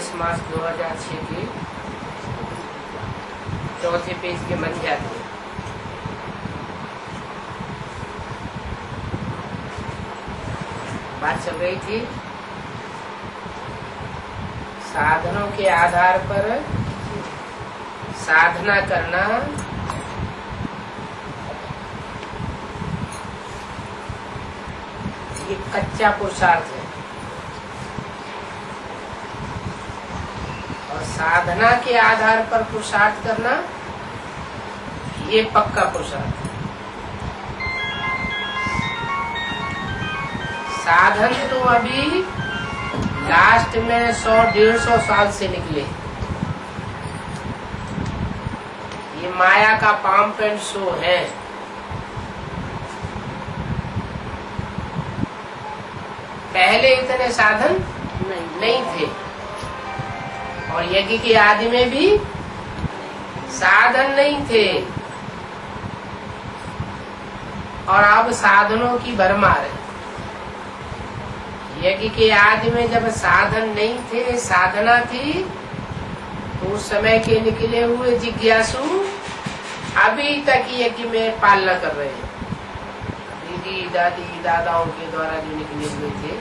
22 मार्च 2006 के चौथे पेज के मध्य थे। बात चल रही थी साधनों के आधार पर साधना करना ये कच्चा पुरुषार्थ है और साधना के आधार पर पुरुषार्थ करना ये पक्का पुरुषार्थ है। साधन तो अभी लास्ट में 100-150 साल से निकले। ये माया का पंप एंड शो है। पहले इतने साधन नहीं थे और यज्ञ के आदि में भी साधन नहीं थे और अब साधनों की भरमार है। यज्ञ के आदि में जब साधन नहीं थे, साधना थी, तो उस समय के निकले हुए जिज्ञासु अभी तक यज्ञ में पालना कर रहे हैं। दीदी दादी दादाओं के द्वारा जो निकले हुए थे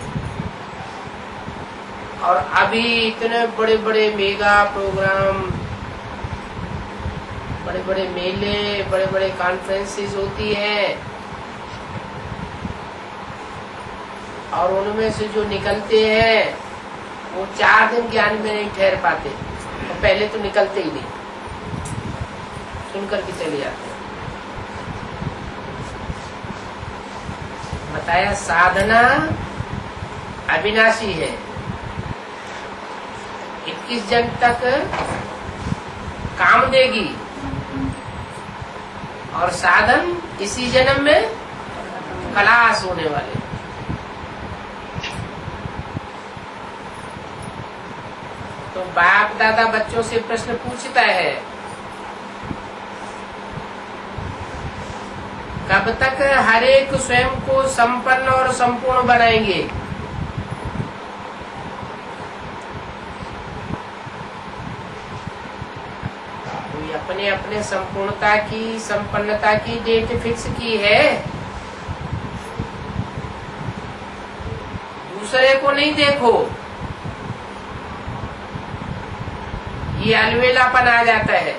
और अभी इतने बड़े बड़े मेगा प्रोग्राम, बड़े बड़े मेले, बड़े बड़े कॉन्फ्रेंसेस होती हैं और उनमें से जो निकलते हैं वो 4 दिन ज्ञान में नहीं ठहर पाते और पहले तो निकलते ही नहीं, सुनकर के चले जाते। बताया साधना अविनाशी है, 21 जन्म तक काम देगी और साधन इसी जन्म में खलास होने वाले। तो बाप दादा बच्चों से प्रश्न पूछता है, कब तक हर एक स्वयं को संपन्न और संपूर्ण बनाएंगे? कोई अपने अपने संपूर्णता की, संपन्नता की डेट फिक्स की है, दूसरे को नहीं देखो। ये अलवेलापन आ जाता है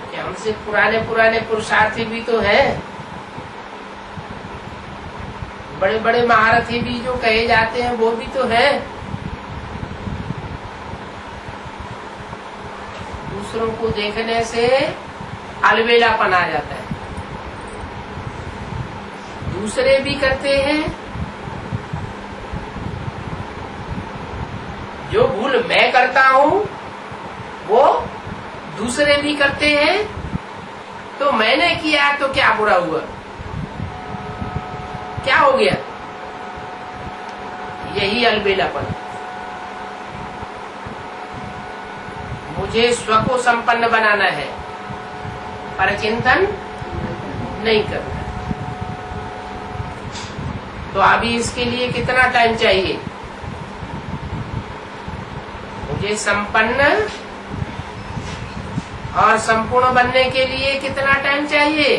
कि हमसे पुराने पुराने पुरुषार्थी भी तो हैं, बड़े बड़े महारथी भी जो कहे जाते हैं वो भी तो हैं। दूसरों को देखने से अलवेलापन आ जाता है। दूसरे भी करते हैं, जो भूल मैं करता हूँ वो दूसरे भी करते हैं, तो मैंने किया तो क्या बुरा हुआ, क्या हो गया? यही अलबेलापन। मुझे स्व को संपन्न बनाना है, पर चिंतन नहीं करना। तो अभी इसके लिए कितना टाइम चाहिए? मुझे संपन्न और संपूर्ण बनने के लिए कितना टाइम चाहिए?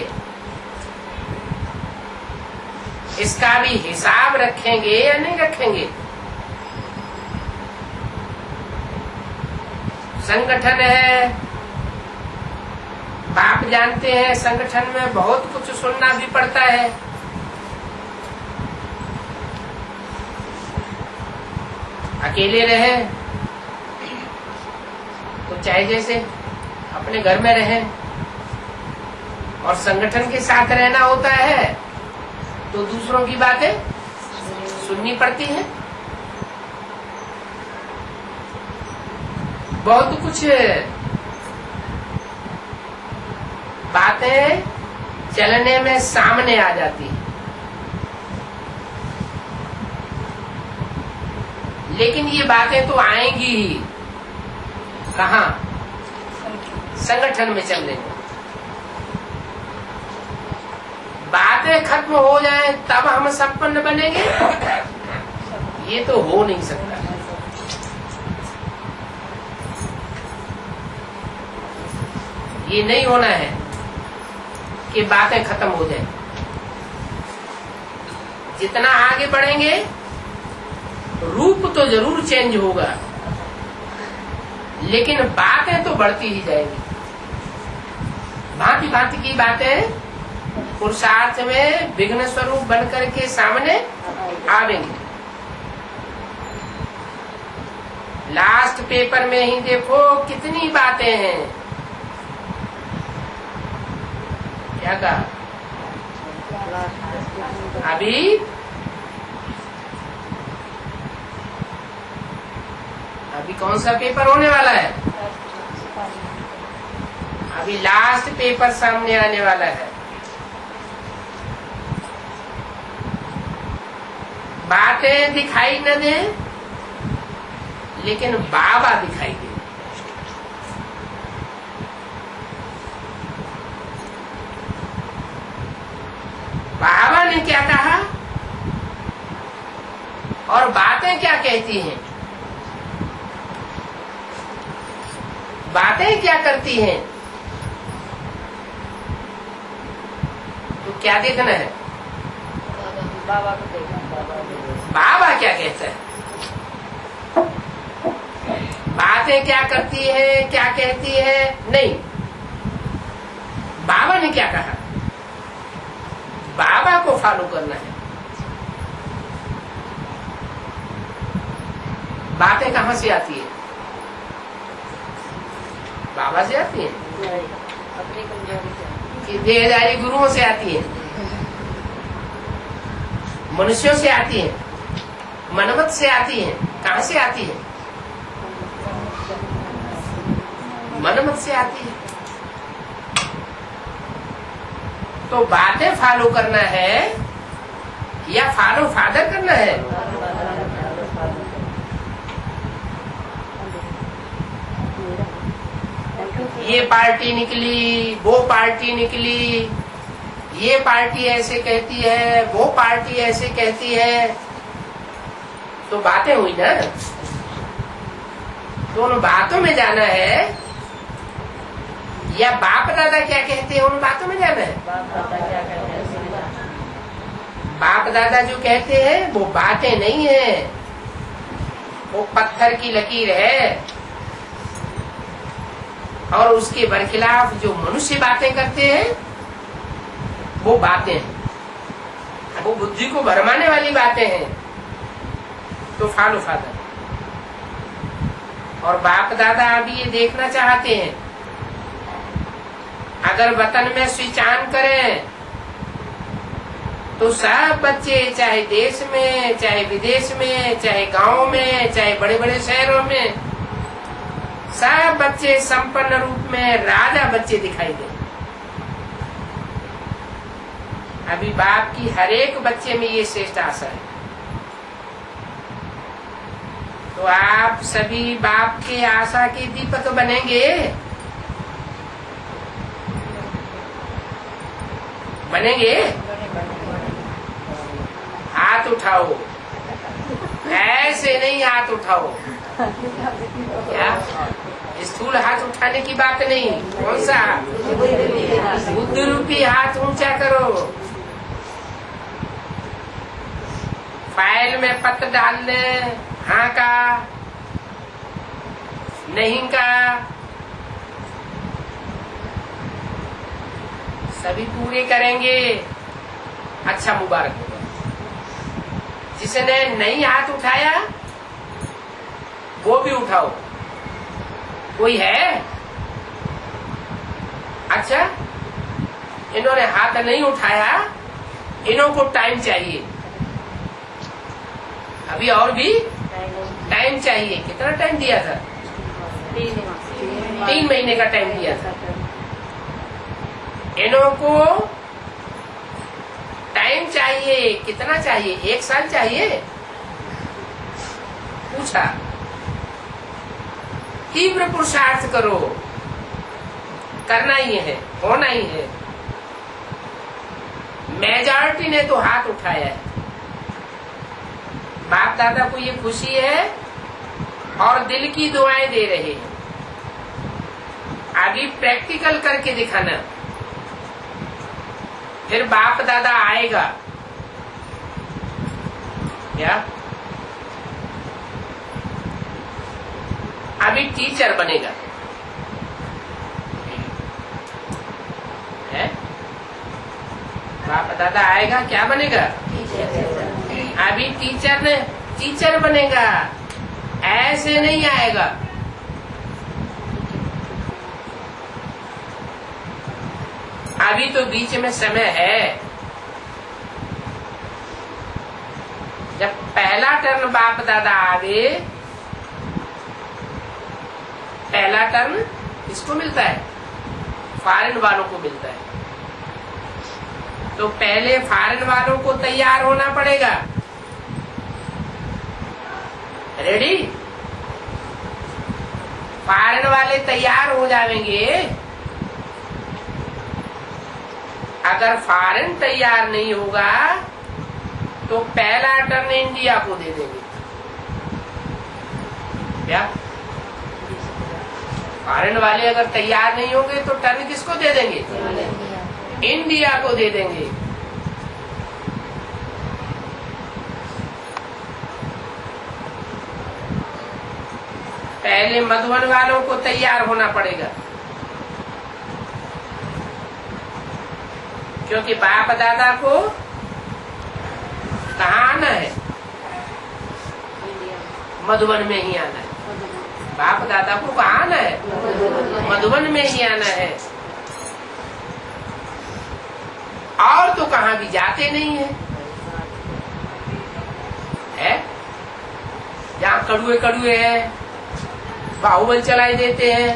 इसका भी हिसाब रखेंगे या नहीं रखेंगे? संगठन है, बाप जानते हैं, संगठन में बहुत कुछ सुनना भी पड़ता है। अकेले रहे तो चाहे जैसे अपने घर में रहें और संगठन के साथ रहना होता है तो दूसरों की बातें सुननी पड़ती हैं। बहुत कुछ बातें चलने में सामने आ जाती है, लेकिन ये बातें तो आएंगी ही कहाँ? संगठन में चलने में। बातें खत्म हो जाए तब हम संपन्न बनेंगे, ये तो हो नहीं सकता। ये नहीं होना है कि बातें खत्म हो जाए। जितना आगे बढ़ेंगे रूप तो जरूर चेंज होगा, लेकिन बातें तो बढ़ती ही जाएंगी। भांति भांति की बातें पुरुषार्थ में विघ्न स्वरूप बनकर के सामने आवेंगी। लास्ट पेपर में ही देखो कितनी बातें हैं। क्या कहा? अभी कौन सा पेपर होने वाला है? अभी लास्ट पेपर सामने आने वाला है। बातें दिखाई न दे, लेकिन बाबा दिखाई दे। बाबा ने क्या कहा और बातें क्या कहती हैं, बातें क्या करती हैं, तो क्या देखना है? बाबा को देखना। बाबा क्या कहता है, बातें क्या करती है, क्या कहती है, नहीं। बाबा ने क्या कहा, बाबा को फॉलो करना है। बातें कहाँ से आती है? बाबा से आती है अपनी कमजोरी से, कि देहधारी गुरुओं से आती है, मनुष्यों से आती है, मनमत से आती है। कहाँ से आती है? मनमत से आती है। तो बातें फॉलो करना है या फॉलो फादर करना है? ये पार्टी निकली, वो पार्टी निकली, ये पार्टी ऐसे कहती है, वो पार्टी ऐसे कहती है, तो बातें हुई ना। तो उन बातों में जाना है या बाप दादा क्या कहते हैं उन बातों में जाना है? बाप दादा जो कहते हैं वो बातें नहीं है, वो पत्थर की लकीर है। और उसके बरखिलाफ जो मनुष्य बातें करते हैं वो बातें हैं, वो बुद्धि को भरमाने वाली बातें हैं। तो फॉलो फादर। और बाप दादा अभी ये देखना चाहते हैं, अगर वतन में स्विच ऑन करें तो सब बच्चे, चाहे देश में, चाहे विदेश में, चाहे गांव में, चाहे बड़े बड़े शहरों में, सब बच्चे संपन्न रूप में राजा बच्चे दिखाई दे। अभी बाप की हर एक बच्चे में ये श्रेष्ठ आशा है। तो आप सभी बाप के आशा के दीपक बनेंगे। बनेंगे? हाथ उठाओ, ऐसे नहीं हाथ उठाओ। क्या स्थूल हाथ उठाने की बात नहीं, कौन सा हाथ? बुद्धि रूपी हाथ ऊंचा करो। फाइल में पत्र डाल ले, हाँ का, नहीं का, सभी पूरे करेंगे। अच्छा, मुबारक होगा। जिसने नहीं हाथ उठाया वो भी उठाओ। कोई है? अच्छा, इन्होंने हाथ नहीं उठाया, इन्हों को टाइम चाहिए। अभी और भी टाइम चाहिए। कितना टाइम दिया था? 3 महीने का टाइम दिया था। इन्हों को टाइम चाहिए। कितना चाहिए? 1 साल चाहिए? पूछा। तीव्र पुरुषार्थ करो, करना ही है, होना ही है। मेजॉरिटी ने तो हाथ उठाया है। बाप दादा को ये खुशी है और दिल की दुआएं दे रहे हैं। अभी प्रैक्टिकल करके दिखाना, फिर बाप दादा आएगा क्या? अभी टीचर बनेगा है? बाप दादा आएगा क्या बनेगा? अभी टीचर बनेगा, ऐसे नहीं आएगा। अभी तो बीच में समय है। जब पहला टर्न बाप दादा आवे, पहला टर्न किसको मिलता है? फॉरेन वालों को मिलता है। तो पहले फॉरेन वालों को तैयार होना पड़ेगा। रेडी? फॉरेन वाले तैयार हो जाएंगे। अगर फॉरेन तैयार नहीं होगा तो पहला टर्न इंडिया को दे देंगे। क्या? फॉरेन वाले अगर तैयार नहीं होंगे तो टर्न किसको दे देंगे? इंडिया को दे देंगे। पहले मधुबन वालों को तैयार होना पड़ेगा, क्योंकि बाप दादा को कहाँ आना है? मधुबन में ही आना है। बाप दादा को कहाँ आना है? मधुबन में ही आना है। और तो कहाँ भी जाते नहीं है, जहाँ कड़ुए हैं, बाहुबल चलाई देते हैं,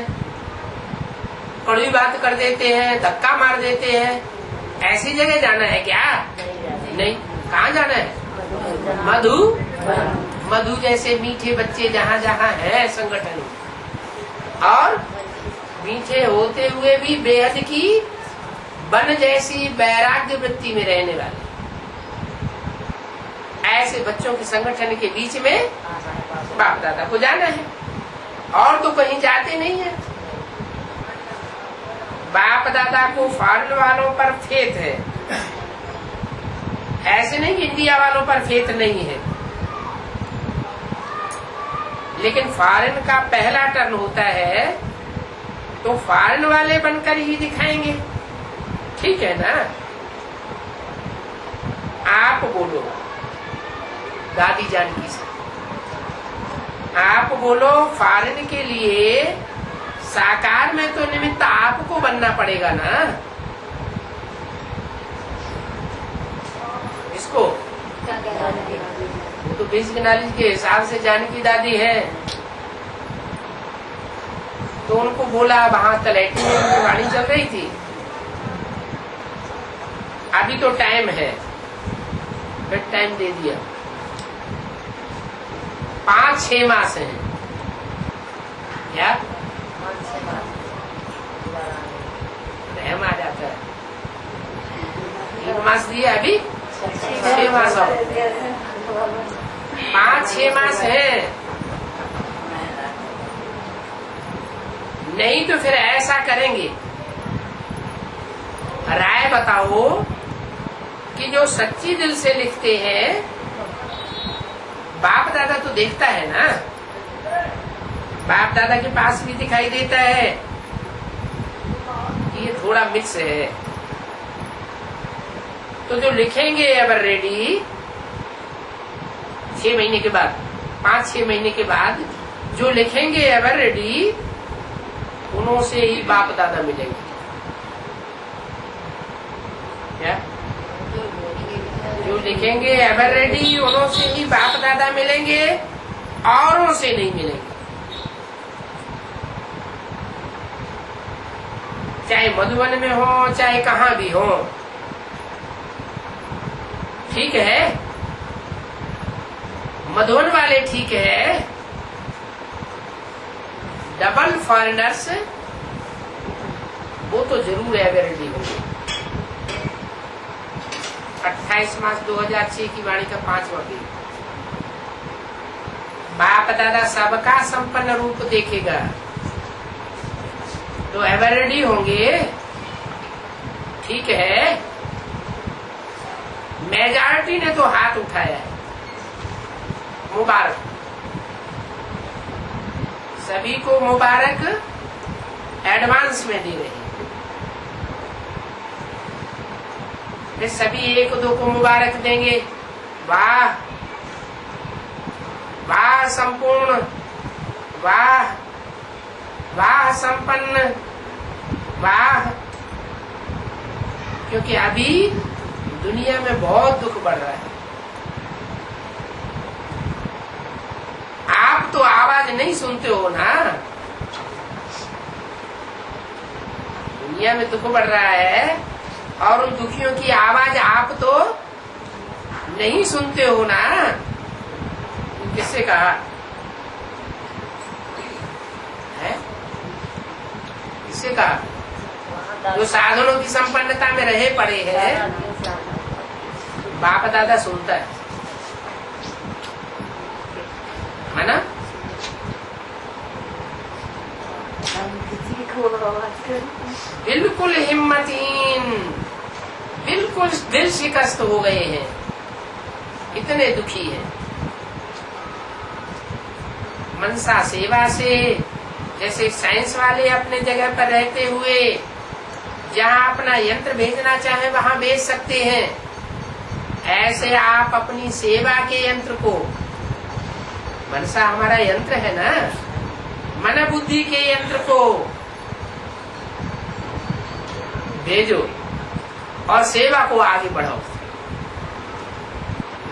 कड़वी बात कर देते हैं, धक्का मार देते हैं, ऐसी जगह जाना है क्या? नहीं। कहाँ जाना है? मधु जैसे मीठे बच्चे जहाँ जहाँ है संगठन में, और मीठे होते हुए भी बेहद की वन जैसी वैराग्य वृत्ति में रहने वाले ऐसे बच्चों के संगठन के बीच में बाप दादा को जाना है, और तो कहीं जाते नहीं है। बाप दादा को फॉरेन वालों पर फेथ है, ऐसे नहीं कि इंडिया वालों पर फेथ नहीं है। लेकिन फॉरेन का पहला टर्न होता है तो फॉरेन वाले बनकर ही दिखाएंगे, ठीक है ना? आप बोलो दादी जानकी से, आप बोलो फॉरेन के लिए साकार में तो निमित्त आपको बनना पड़ेगा ना। इसको वो तो बेसिक नॉलेज के हिसाब से जानकी दादी है, तो उनको बोला, वहां तलैटी में उनकी वाणी चल रही थी। अभी तो टाइम है, फिर टाइम दे दिया। 5-6 मास है क्या? रहम आ जाता है। 3 मास दिया, अभी 6 मास और 5-6 मास है। नहीं तो फिर ऐसा करेंगे, राय बताओ कि जो सच्ची दिल से लिखते हैं, बाप दादा तो देखता है ना, बाप दादा के पास भी दिखाई देता है कि ये थोड़ा मिक्स है। तो जो लिखेंगे एवर रेडी 6 महीने के बाद, 5-6 महीने के बाद जो लिखेंगे एवर रेडी, उन्हों से ही बाप दादा मिलेंगे। क्या? जो लिखेंगे एवर रेडी, उन्हों से ही बाप दादा मिलेंगे, औरों से नहीं मिलेंगे। चाहे मधुबन में हो, चाहे कहाँ भी हो, ठीक है? मधुबन वाले ठीक है, डबल फॉरेनर्स वो तो जरूर एवर रेडी होंगे। 28 मार्च 2006 की वाणी का 5वां पेज। बाप दादा सबका संपन्न रूप देखेगा, तो एवरेडी होंगे, ठीक है। मेजॉरिटी ने तो हाथ उठाया है, मुबारक, सभी को मुबारक एडवांस में दे रहे हैं। फिर सभी एक दो को मुबारक देंगे, वाह वाह संपूर्ण, वाह वाह संपन्न, वाह। क्योंकि अभी दुनिया में बहुत दुख बढ़ रहा है। आप तो आवाज नहीं सुनते हो ना, दुनिया में दुख बढ़ रहा है और उन दुखियों की आवाज आप तो नहीं सुनते हो ना। किससे कहा है? किससे कहा? जो साधनों की संपन्नता में रहे पड़े हैं, बाप दादा सुनता है ना। बिल्कुल हिम्मतहीन, बिल्कुल दिल शिकस्त हो गए हैं, इतने दुखी हैं। मनसा सेवा से जैसे साइंस वाले अपने जगह पर रहते हुए जहाँ अपना यंत्र भेजना चाहे वहाँ भेज सकते हैं, ऐसे आप अपनी सेवा के यंत्र को, मनसा हमारा यंत्र है ना, मन बुद्धि के यंत्र को भेजो और सेवा को आगे बढ़ाओ।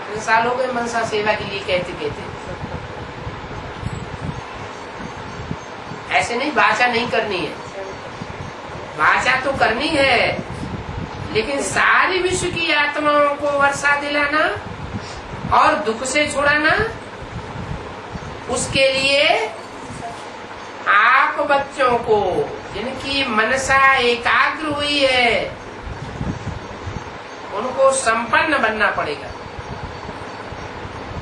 इन सालों में मनसा सेवा के लिए कहते ऐसे नहीं, वाचा नहीं करनी है, वाचा तो करनी है, लेकिन सारी विश्व की आत्माओं को वर्षा दिलाना और दुख से छुड़ाना, उसके लिए आप बच्चों को जिनकी मनसा एकाग्र हुई है उनको संपन्न बनना पड़ेगा।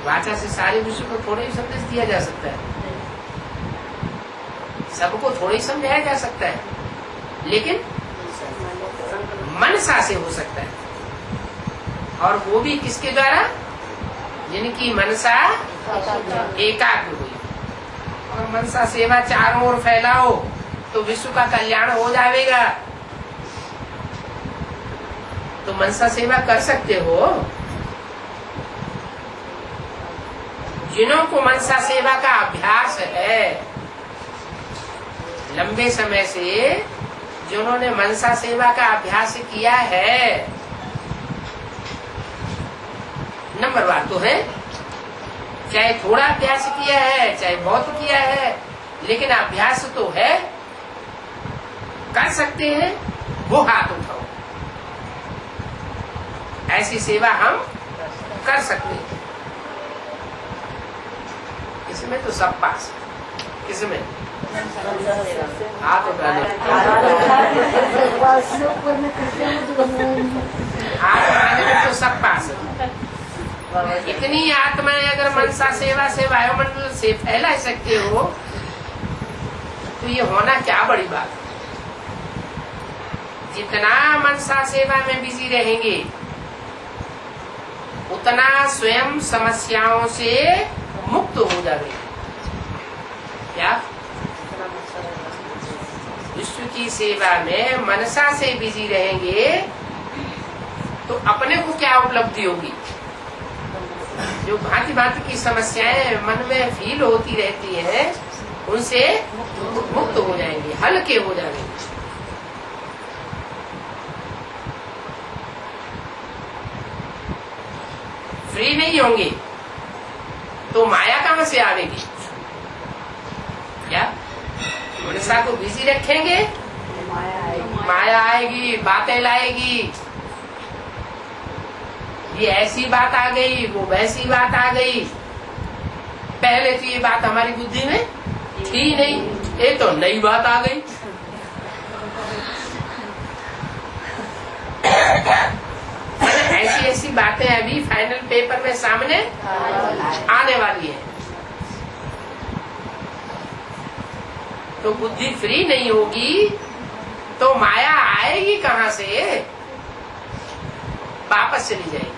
वाचा से सारे विश्व को थोड़े ही संदेश दिया जा सकता है, सबको थोड़े ही समझाया जा सकता है, लेकिन मनसा से हो सकता है, और वो भी किसके द्वारा? जिनकी मनसा एकाग्र हुई। और मनसा सेवा चारों ओर फैलाओ तो विश्व का कल्याण हो जाएगा। तो मनसा सेवा कर सकते हो। जिन्हों को मनसा सेवा का अभ्यास है, लंबे समय से जिन्होंने मनसा सेवा का अभ्यास किया है, नंबरवार तो है, चाहे थोड़ा अभ्यास किया है चाहे बहुत किया है, लेकिन अभ्यास तो है, कर सकते हैं, वो हाथ उठाओ। ऐसी सेवा हम कर सकते हैं। इसमें तो सब पास, इसमें हाथ उठा लो, हाथ उठाने में तो सब पास है। इतनी आत्माएं अगर मनसा सेवा से वायुमंडल से फैला सकते हो तो ये होना क्या बड़ी बात है। जितना मनसा सेवा में बिजी रहेंगे उतना स्वयं समस्याओं से मुक्त हो जाएंगे। क्या विश्व की सेवा में मनसा से बिजी रहेंगे तो अपने को क्या उपलब्धि होगी? जो भांति भांति की समस्याएं मन में फील होती रहती है उनसे मुक्त हो जाएंगे, हल्के हो जाएंगे। फ्री नहीं होंगे तो माया कहां से आवेगी? क्या मनसा को बिजी रखेंगे, माया आएगी, बातें लाएगी, ये ऐसी बात आ गई, वो वैसी बात आ गई। पहले तो ये बात हमारी बुद्धि में थी नहीं, ये तो नई बात आ गई। ऐसी ऐसी बातें अभी फाइनल पेपर में सामने आने वाली है। तो बुद्धि फ्री नहीं होगी तो माया आएगी कहाँ से, वापस चली जाएगी।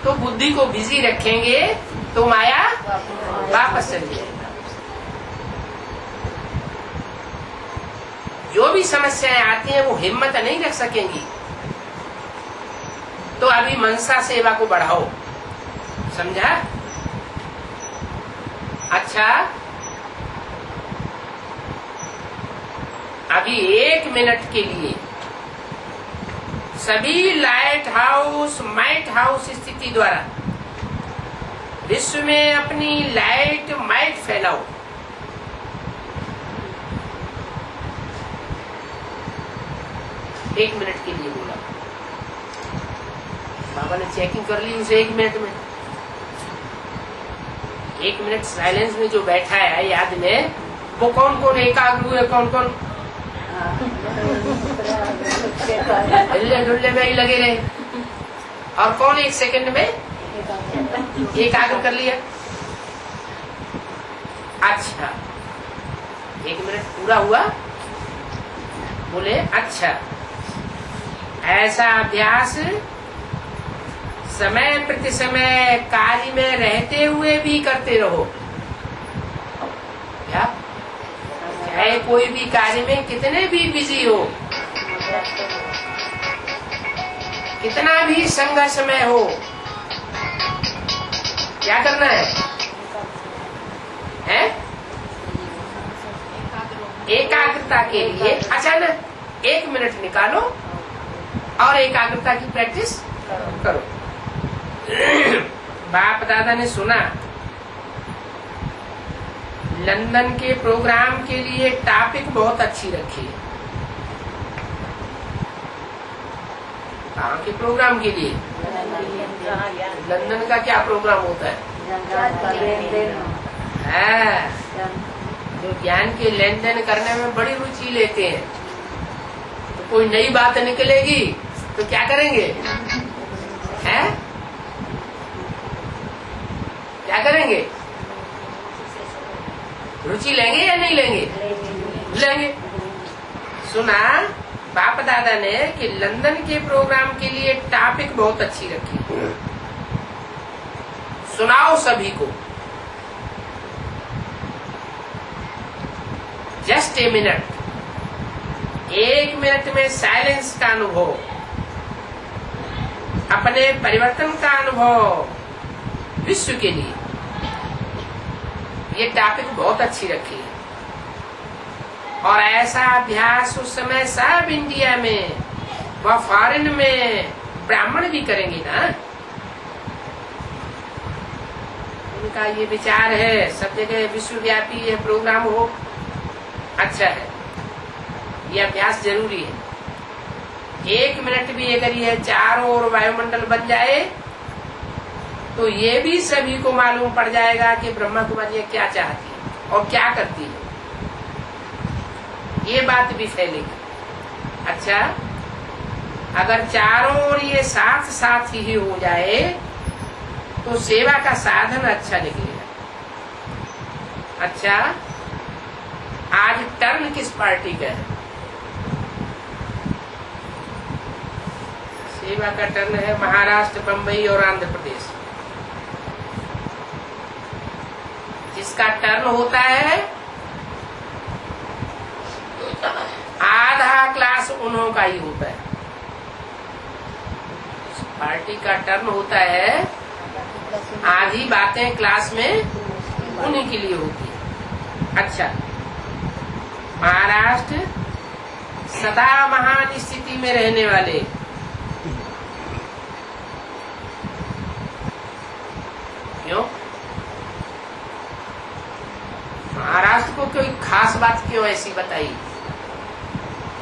तो बुद्धि को बिजी रखेंगे तो माया वापस चली जाएगी। जो भी समस्याएं आती हैं वो हिम्मत नहीं रख सकेंगी। तो अभी मनसा सेवा को बढ़ाओ, समझा? अच्छा, अभी 1 मिनट के लिए सभी लाइट हाउस माइट हाउस स्थिति द्वारा विश्व में अपनी लाइट माइट फैलाओ। एक मिनट के लिए बोला, बाबा ने चेकिंग कर ली उसे 1 मिनट में। 1 मिनट साइलेंस में जो बैठा है याद में, वो कौन कौन एकाग्र हुए, कौन कौन हिलने डुलने में ही लगे रहे, और कौन 1 सेकंड में एकाग्र कर लिया। अच्छा, 1 मिनट पूरा हुआ, बोले अच्छा, ऐसा अभ्यास समय प्रति समय कार्य में रहते हुए भी करते रहो। क्या? चाहे कोई भी कार्य में कितने भी बिजी हो, कितना भी संघर्ष में हो, क्या करना है? एकाग्रता के लिए अचानक 1 मिनट निकालो और एकाग्रता की प्रैक्टिस करो। बाप दादा ने सुना लंदन के प्रोग्राम के लिए टॉपिक बहुत अच्छी रखी है। कहाँ के प्रोग्राम के लिए? लंदन का क्या प्रोग्राम होता है? जो ज्ञान के लेन देन करने में बड़ी रुचि लेते हैं, तो कोई नई बात निकलेगी तो क्या करेंगे? क्या करेंगे? रुचि लेंगे या नहीं लेंगे? लेंगे। सुना बाप दादा ने कि लंदन के प्रोग्राम के लिए टॉपिक बहुत अच्छी रखी, सुनाओ सभी को। जस्ट ए मिनट, 1 मिनट में साइलेंस का अनुभव, अपने परिवर्तन का अनुभव विश्व के लिए, ये टॉपिक बहुत अच्छी रखी है। और ऐसा अभ्यास उस समय सब इंडिया में व फॉरेन में ब्राह्मण भी करेंगे ना। उनका ये विचार है सब जगह विश्वव्यापी ये प्रोग्राम हो, अच्छा है, ये अभ्यास जरूरी है। 1 मिनट भी अगर ये चारों ओर वायुमंडल बन जाए तो ये भी सभी को मालूम पड़ जाएगा कि ब्रह्मा कुमारी क्या चाहती है और क्या करती है, ये बात भी फैलेगी। अच्छा, अगर चारों ओर ये साथ साथ ही हो जाए तो सेवा का साधन अच्छा निकलेगा। अच्छा, आज टर्न किस पार्टी का है? सेवा का टर्न है महाराष्ट्र, बंबई और आंध्र प्रदेश। जिसका टर्न होता है आधा क्लास उन्हों का ही होता है। पार्टी का टर्न होता है, आधी बातें क्लास में उन्हीं के लिए होती है। अच्छा, महाराष्ट्र सदा महान स्थिति में रहने वाले, क्यों? महाराष्ट्र को कोई खास बात क्यों ऐसी बताई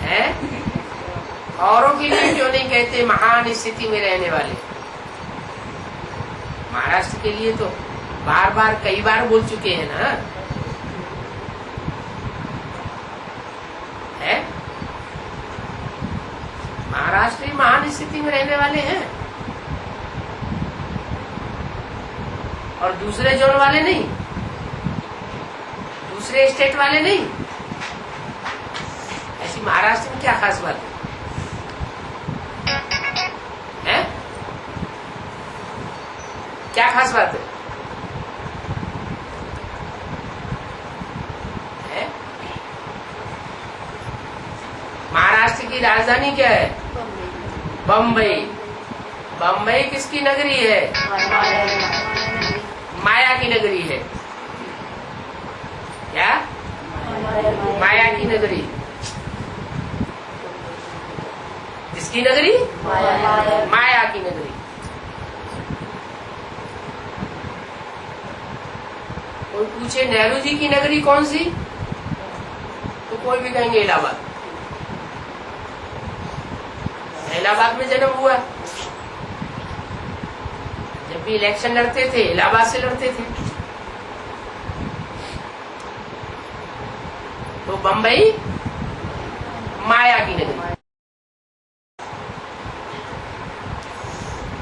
है? औरों के लिए क्यों नहीं कहते महान स्थिति में रहने वाले? महाराष्ट्र के लिए तो बार बार कई बार बोल चुके हैं ना, है? महाराष्ट्र महान स्थिति में रहने वाले हैं और दूसरे जोन वाले नहीं। दूसरे स्टेट वाले नहीं। ऐसी महाराष्ट्र में क्या खास बात है? क्या खास बात है? महाराष्ट्र की राजधानी क्या है? बम्बई। बम्बई किसकी नगरी है? माया की नगरी है। क्या? माया की नगरी। किसकी नगरी? माया की नगरी। कोई पूछे नेहरू जी की नगरी कौन सी, तो कोई भी कहेंगे इलाहाबाद। इलाहाबाद में जन्म हुआ। जब भी इलेक्शन लड़ते थे इलाहाबाद से लड़ते थे। तो बम्बई माया की नगरी।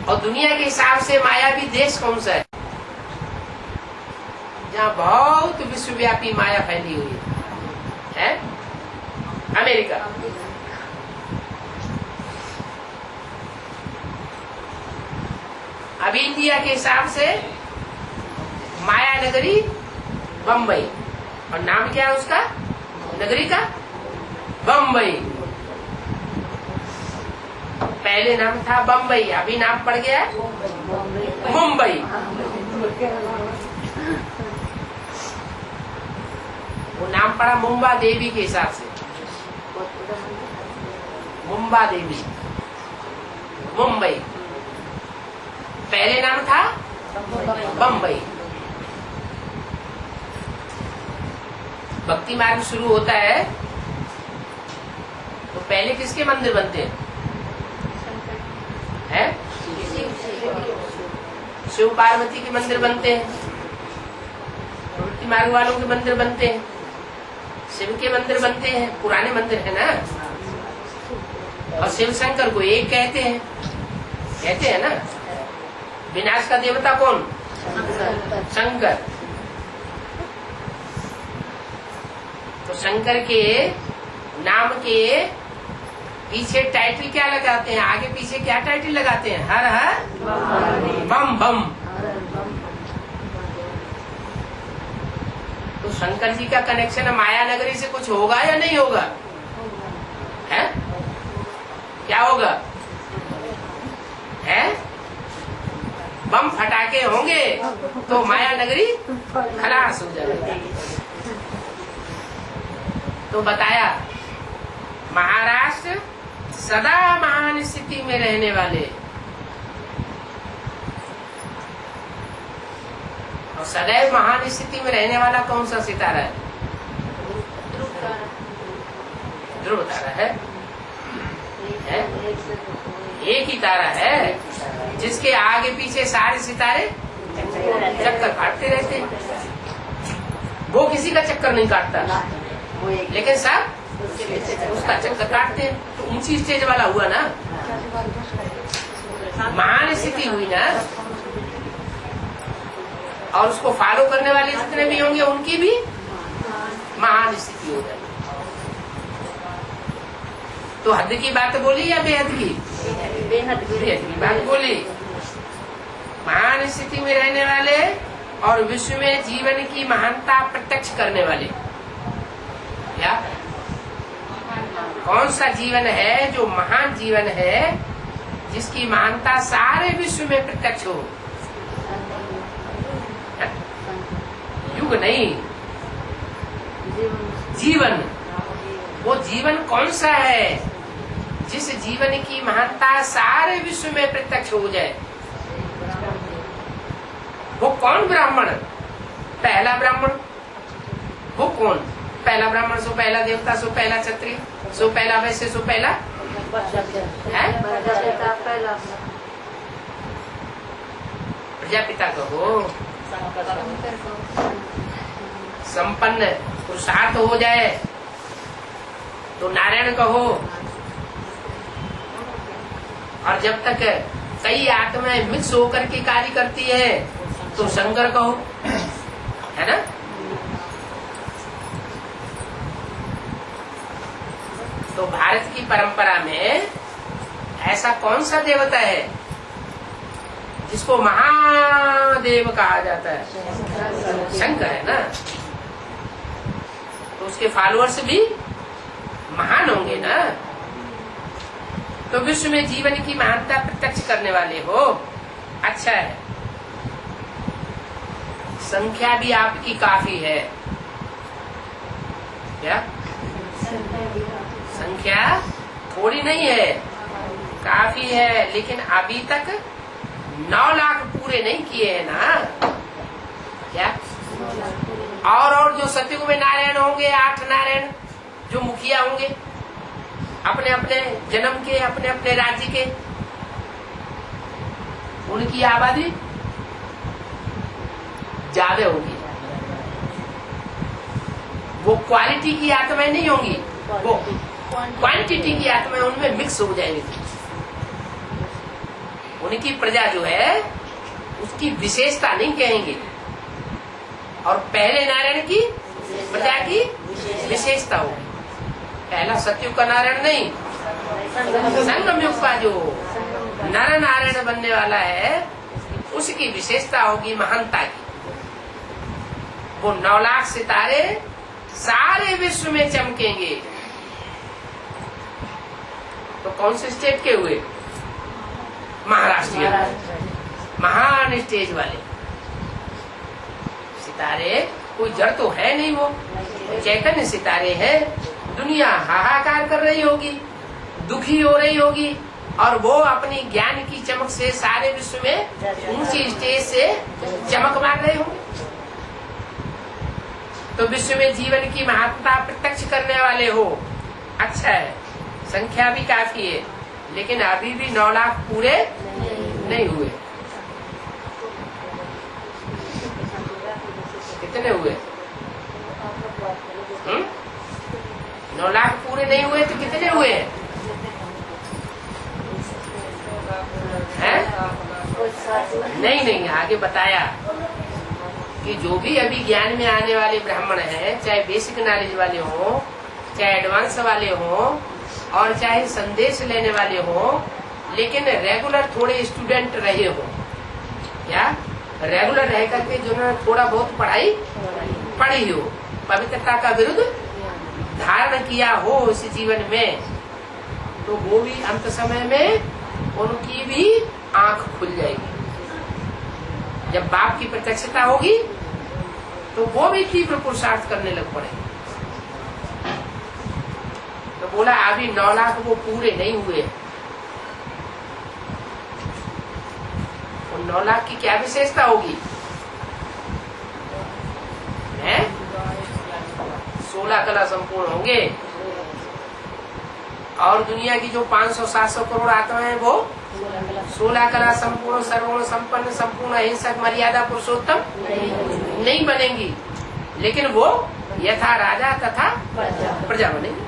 और दुनिया के हिसाब से मायावी देश कौन सा है? जहाँ बहुत विश्वव्यापी माया फैली हुई है? अमेरिका। अभी इंडिया के हिसाब से माया नगरी बम्बई। और नाम क्या है उसका, नगरी का? बम्बई। पहले नाम था बम्बई, अभी नाम पड़ गया है मुंबई। वो नाम पड़ा मुंबा देवी के हिसाब से। मुंबा देवी, मुंबई। पहले नाम था बम्बई। भक्ति मार्ग शुरू होता है तो पहले किसके मंदिर बनते हैं? शिव पार्वती के मंदिर बनते हैं। भक्ति मार्ग वालों के मंदिर बनते हैं, शिव के मंदिर बनते हैं। पुराने मंदिर है ना। और शिव शंकर को एक कहते हैं ना। विनाश का देवता कौन? शंकर। तो शंकर के नाम के पीछे टाइटल क्या लगाते हैं? आगे पीछे क्या टाइटल लगाते हैं? हर हर बम बम। तो शंकर जी का कनेक्शन माया नगरी से कुछ होगा या नहीं होगा? है? क्या होगा? है? बम फटाके होंगे तो माया नगरी खलास हो जाएगी। तो बताया महाराष्ट्र सदा महान स्थिति में रहने वाले। और सदैव महान स्थिति में रहने वाला कौन सा सितारा है? ध्रुव तारा है। एक ही तारा है जिसके आगे पीछे सारे सितारे चक्कर काटते रहते हैं। वो किसी का चक्कर नहीं काटता, लेकिन सब उसका चक्कर काटते हैं। तो ऊंची स्टेज वाला हुआ ना, महान स्थिति हुई ना। और उसको फॉलो करने वाले जितने भी होंगे उनकी भी महान स्थिति हो जाएगी। तो हद की बात बोली या बेहद की? बेहद की बात बोली। महान स्थिति में रहने वाले और विश्व में जीवन की महानता प्रत्यक्ष करने वाले। क्या कौन सा जीवन है जो महान जीवन है, जिसकी महानता सारे विश्व में प्रत्यक्ष हो? युग नहीं, जीवन। वो जीवन कौन सा है जिस जीवन की महानता सारे विश्व में प्रत्यक्ष हो जाए? वो कौन ब्राह्मण? पहला ब्राह्मण। वो कौन? पहला ब्राह्मण सो पहला देवता, सो पहला क्षत्रिय, सो पहला वैश्य, सो पहला है प्रजापिता कहो। संपन्न पुरुषार्थ हो जाए तो नारायण कहो। और जब तक कई आत्माएं मिक्स होकर के कार्य करती है तो शंकर कहो, है ना। भारत की परंपरा में ऐसा कौन सा देवता है जिसको महादेव कहा जाता है? शंकर है ना। तो उसके फॉलोअर्स भी महान होंगे ना। तो विश्व में जीवन की महानता प्रत्यक्ष करने वाले हो, अच्छा है। संख्या भी आपकी काफी है। क्या संख्या थोड़ी नहीं है, काफी है। लेकिन अभी तक 9 लाख पूरे नहीं किए हैं ना। क्या और जो सतयुग में नारायण होंगे, 8 नारायण जो मुखिया होंगे अपने अपने जन्म के, अपने अपने राज्य के, उनकी आबादी ज्यादा होगी। वो क्वालिटी की आत्माएं नहीं होंगी, वो क्वांटिटी की आत्माएं उनमें मिक्स हो जाएंगी। उनकी प्रजा जो है उसकी विशेषता नहीं कहेंगे, और पहले नारायण की प्रजा की विशेषता होगी। पहला सतयुग का नारायण नहीं, संगम युग का जो नर नारायण बनने वाला है उसकी विशेषता होगी महानता की। वो 9 लाख सितारे सारे विश्व में चमकेंगे। तो कौन से स्टेट के हुए? महाराष्ट्र, महान स्टेज वाले सितारे। कोई जड़ तो है नहीं, वो चैतन्य सितारे हैं। दुनिया हाहाकार कर रही होगी, दुखी हो रही होगी, और वो अपनी ज्ञान की चमक से सारे विश्व में ऊंची स्टेज से चमक मार रहे होंगे। तो विश्व में जीवन की महत्ता प्रत्यक्ष करने वाले हो, अच्छा है। संख्या भी काफी है, लेकिन अभी भी 9 लाख पूरे नहीं हुए। कितने हुए? 9 लाख पूरे नहीं हुए तो कितने हुए हैं? नहीं, आगे बताया कि जो भी अभी ज्ञान में आने वाले ब्राह्मण हैं, चाहे बेसिक नॉलेज वाले हों, चाहे एडवांस वाले हों, और चाहे संदेश लेने वाले हों, लेकिन रेगुलर थोड़े स्टूडेंट रहे हो, या रेगुलर रह करके जिन्होंने थोड़ा बहुत पढ़ाई पढ़ी हो, पवित्रता का विरुद्ध धारण किया हो इस जीवन में, तो वो भी अंत समय में उनकी भी आंख खुल जाएगी। जब बाप की प्रत्यक्षता होगी तो वो भी तीव्र पुरुषार्थ करने लग पड़े। तो बोला अभी 9 लाख वो पूरे नहीं हुए। उन 9 लाख की क्या विशेषता होगी? 16 कला संपूर्ण होंगे, और दुनिया की जो 500-700 करोड़ आत्माएं हैं वो 16 कला संपूर्ण, सर्वगुण संपन्न, संपूर्ण अहिंसक, मर्यादा पुरुषोत्तम नहीं बनेंगी, लेकिन वो यथा राजा तथा प्रजा बनेंगी।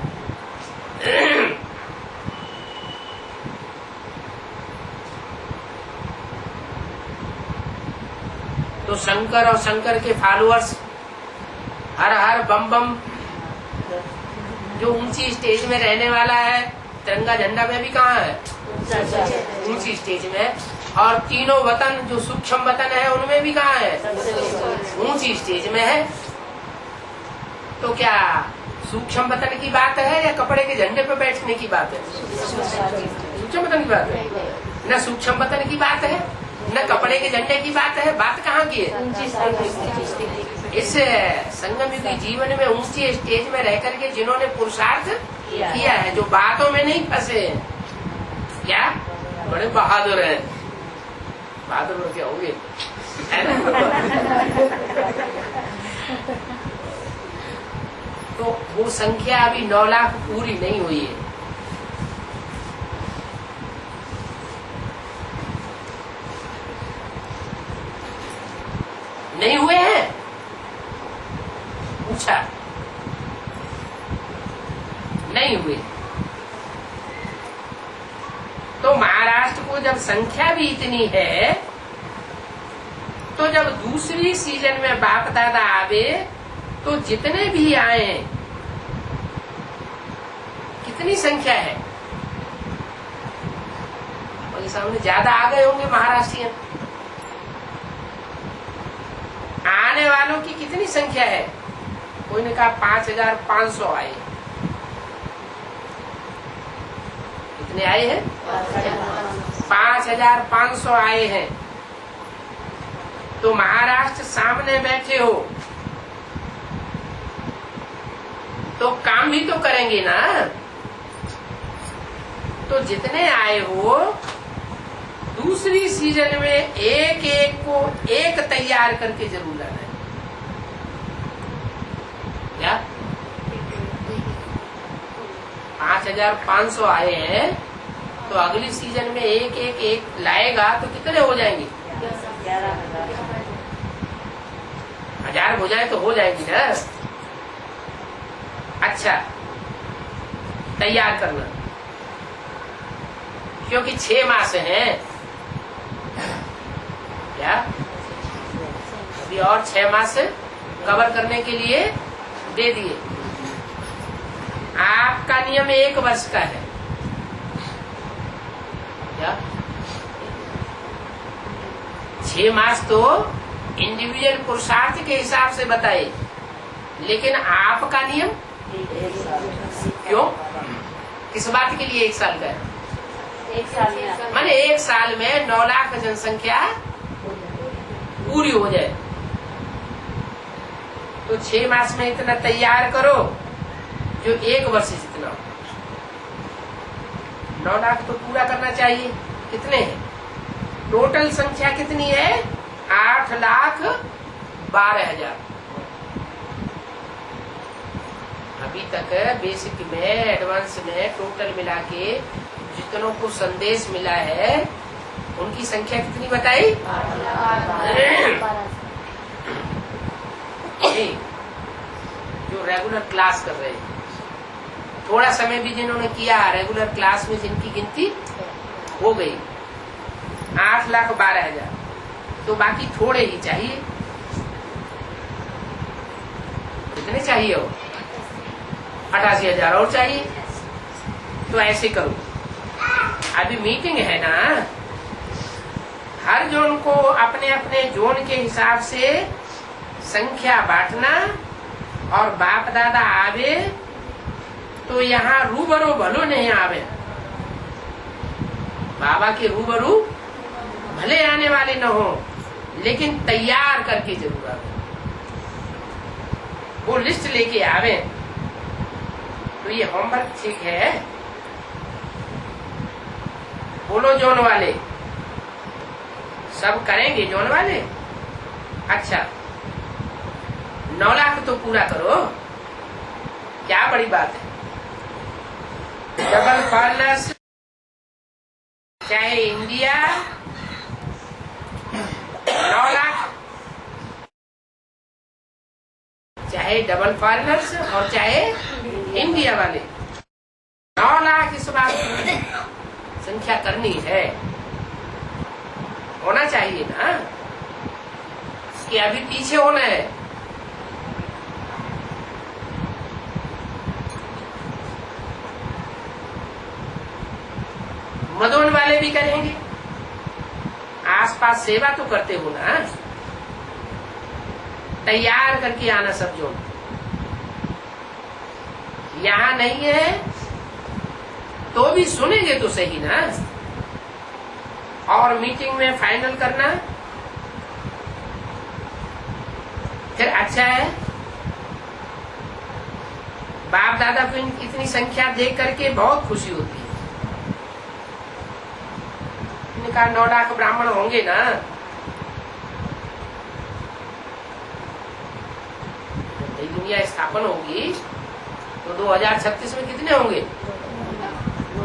तो शंकर और शंकर के फॉलोअर्स हर हर बम बम जो ऊंची स्टेज में रहने वाला है, तिरंगा झंडा में भी कहाँ है? ऊंची स्टेज में। और तीनों वतन जो सूक्ष्म वतन है उनमें भी कहाँ है? ऊंची स्टेज में है। तो क्या सूक्ष्म वतन की बात है या कपड़े के झंडे पे बैठने की बात है? सूक्ष्म वतन की बात है। न सूक्ष्म वतन की बात है, न कपड़े के झंडे की बात है। बात कहाँ की है? इस संगम युगी जीवन में ऊंची स्टेज में रह करके जिन्होंने पुरुषार्थ किया है, जो बातों में नहीं फंसे, क्या बड़े बहादुर हैं। बहादुर क्या होंगे, है ना? तो वो संख्या अभी 9 लाख पूरी नहीं हुई है। नहीं हुए हैं? पूछा, नहीं हुए। तो महाराष्ट्र को जब संख्या भी इतनी है, तो जब दूसरी सीजन में बाप दादा आवे तो जितने भी आए कितनी संख्या है। और ये सामने ज्यादा आ गए होंगे महाराष्ट्रियन। आने वालों की कितनी संख्या है? कोई ने कहा 5500 आए। कितने आए हैं? 5500 आए हैं। तो महाराष्ट्र सामने बैठे हो तो काम भी तो करेंगे ना। तो जितने आए हो दूसरी सीजन में एक एक को एक तैयार करके जरूर लाना है। क्या 5500 आए हैं तो अगली सीजन में एक एक एक लाएगा तो कितने हो जाएंगे? 1000 हो जाए तो हो जाएगी ना। अच्छा, तैयार करना, क्योंकि 6 मास हैं। क्या अभी और 6 मास कवर करने के लिए दे दिए। आपका नियम 1 वर्ष का है। क्या 6 मास तो इंडिविजुअल पुरुषार्थ के हिसाब से बताए, लेकिन आपका नियम क्यों? किस बात के लिए 1 साल का है? 1 साल में माने 1 साल में 9 लाख जनसंख्या पूरी हो जाए। तो 6 मास में इतना तैयार करो जो 1 वर्ष जितना हो। 9 लाख तो पूरा करना चाहिए। कितने हैं? टोटल संख्या कितनी है? 8,12,000। अभी तक बेसिक में, एडवांस में टोटल मिला के जितनों को संदेश मिला है उनकी संख्या कितनी बताई? जो रेगुलर क्लास कर रहे हैं, थोड़ा समय भी जिन्होंने किया रेगुलर क्लास में, जिनकी गिनती हो गई 8,12,000, तो बाकी थोड़े ही चाहिए। कितने चाहिए हो? 88,000 और चाहिए। तो ऐसे करो, अभी मीटिंग है ना, हर जोन को अपने अपने जोन के हिसाब से संख्या बांटना, और बाप दादा आवे तो यहाँ रूबरू भलो नहीं आवे। बाबा के रूबरू भले आने वाले न हो, लेकिन तैयार करके जरूर आवे। वो लिस्ट लेके आवे। तो ये होमवर्क ठीक है। बोलो जोन वाले, सब करेंगे जोन वाले? अच्छा, 9 लाख तो पूरा करो, क्या बड़ी बात है। डबल फॉरनर्स चाहे इंडिया 9 लाख, चाहे डबल फॉरनर्स और चाहे इंडिया वाले 9 लाख इस बात संख्या करनी है। होना चाहिए ना कि अभी पीछे होना है। मदोन वाले भी करेंगे, आसपास सेवा तो करते हो ना। तैयार करके आना सब जो यहाँ नहीं है तो भी सुनेंगे तो सही ना। और मीटिंग में फाइनल करना फिर अच्छा है। बाप दादा को इतनी संख्या देख करके बहुत खुशी होती है। इनका 9 लाख ब्राह्मण होंगे ना। नई दुनिया स्थापन होगी तो 2036 में कितने होंगे?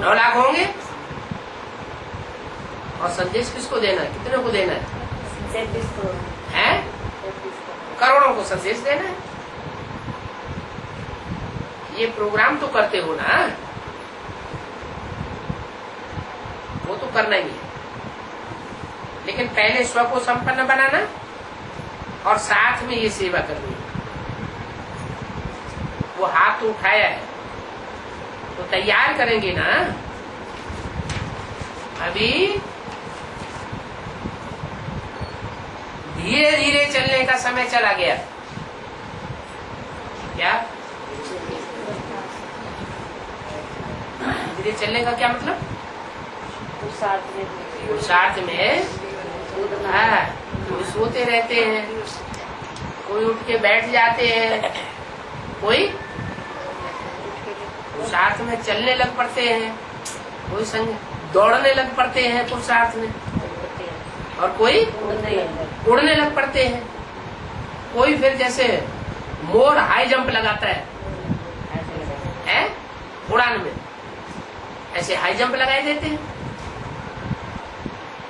9 लाख होंगे। और संदेश किसको देना है? कितने को देना है? 37 को है? करोड़ों को संदेश देना है। ये प्रोग्राम तो करते हो ना, वो तो करना ही है। लेकिन पहले स्व को संपन्न बनाना और साथ में ये सेवा करनी है। वो हाथ तो उठाया है तो तो तैयार करेंगे ना। अभी धीरे धीरे चलने का समय चला गया। क्या धीरे चलने का क्या मतलब? पुरुषार्थ में कोई सोते रहते हैं, कोई उठ के बैठ जाते हैं, कोई पुरुषार्थ में चलने लग पड़ते हैं, कोई संग दौड़ने लग पड़ते हैं पुरुषार्थ में, और कोई उड़ने लग पड़ते हैं। कोई फिर जैसे मोर हाई जंप लगाता है उड़ान में, ऐसे हाई जंप लगाए देते हैं।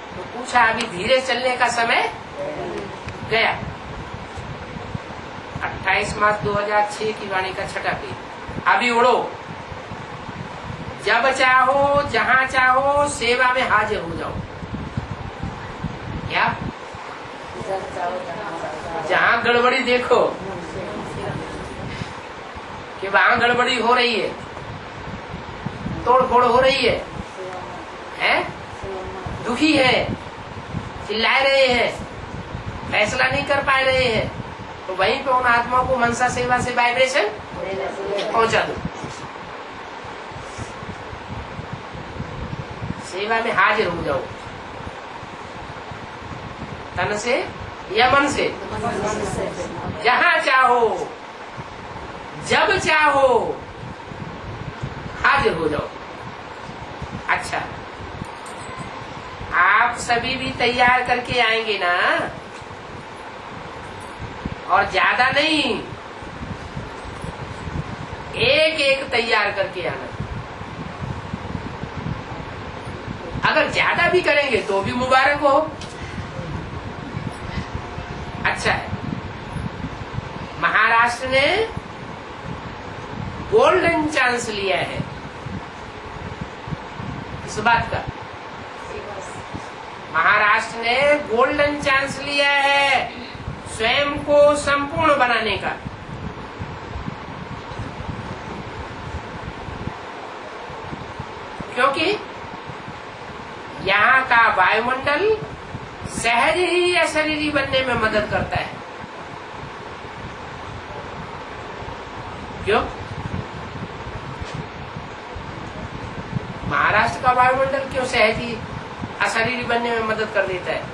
तो पूछा अभी धीरे चलने का समय गया। 28 मार्च 2006 की वाणी का छठा पेज। अभी उड़ो, जब चाहो जहां चाहो सेवा में हाजिर हो जाओ। क्या? जहां गड़बड़ी देखो कि वहां गड़बड़ी हो रही है, तोड़ फोड़ हो रही है, दुखी है, चिल्ला रहे हैं, फैसला नहीं कर पा रहे हैं, तो वहीं पे उन आत्माओं को मनसा सेवा से वाइब्रेशन पहुंचा दो। सेवा में हाजिर हो जाओ, तन से या मन से, जहां चाहो जब चाहो हाजिर हो जाओ। अच्छा, आप सभी भी तैयार करके आएंगे ना, और ज्यादा नहीं, एक एक तैयार करके आना। अगर ज्यादा भी करेंगे तो भी मुबारक हो, अच्छा है। महाराष्ट्र ने गोल्डन चांस लिया है इस बात का। महाराष्ट्र ने गोल्डन चांस लिया है स्वयं को संपूर्ण बनाने का। क्योंकि यहाँ का वायुमंडल सहज ही अशरीरी बनने में मदद करता है। क्यों? महाराष्ट्र का वायुमंडल क्यों सहज ही अशरीरी बनने में मदद कर देता है?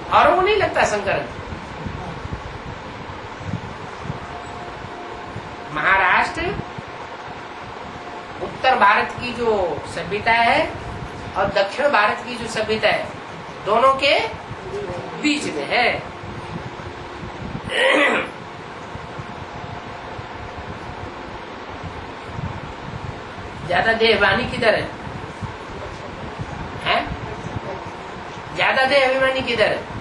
और वो नहीं लगता संकरण। महाराष्ट्र उत्तर भारत की जो सभ्यता है और दक्षिण भारत की जो सभ्यता है, दोनों के बीच में है। ज्यादा देहवानी किधर है? ज्यादा देहाभिमानी किधर है?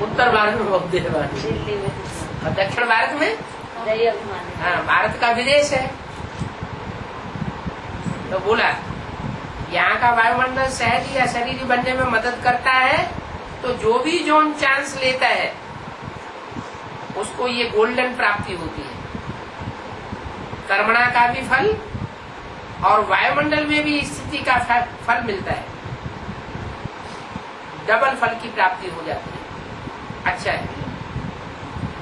उत्तर भारत में बहुत देहवानी, और दक्षिण भारत में हाँ, भारत का विदेश है। तो बोला यहाँ का वायुमंडल सहज या शरीर बनने में मदद करता है, तो जो भी जोन चांस लेता है उसको ये गोल्डन प्राप्ति होती है। कर्मणा का भी फल और वायुमंडल में भी स्थिति का फल मिलता है, डबल फल की प्राप्ति हो जाती है। अच्छा है,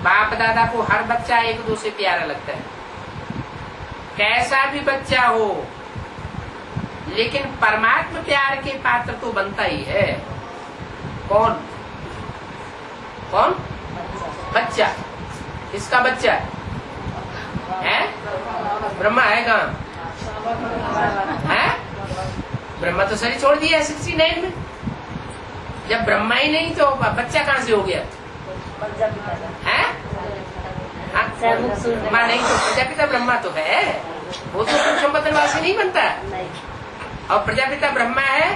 बाप दादा को हर बच्चा एक दो से प्यारा लगता है, कैसा भी बच्चा हो, लेकिन परमात्मा प्यार के पात्र तो बनता ही है। कौन? कौन? बच्चा। किसका बच्चा है? ब्रह्मा है कहाँ? है? ब्रह्मा तो शरीर छोड़ दिया 69 में। जब ब्रह्मा ही नहीं तो बच्चा कहाँ से हो गया? है? ब्रह्मा नहीं तो प्रजापिता ब्रह्मा तो है, वो तो सूक्ष्म बदनवासी नहीं बनता। और प्रजापिता ब्रह्मा है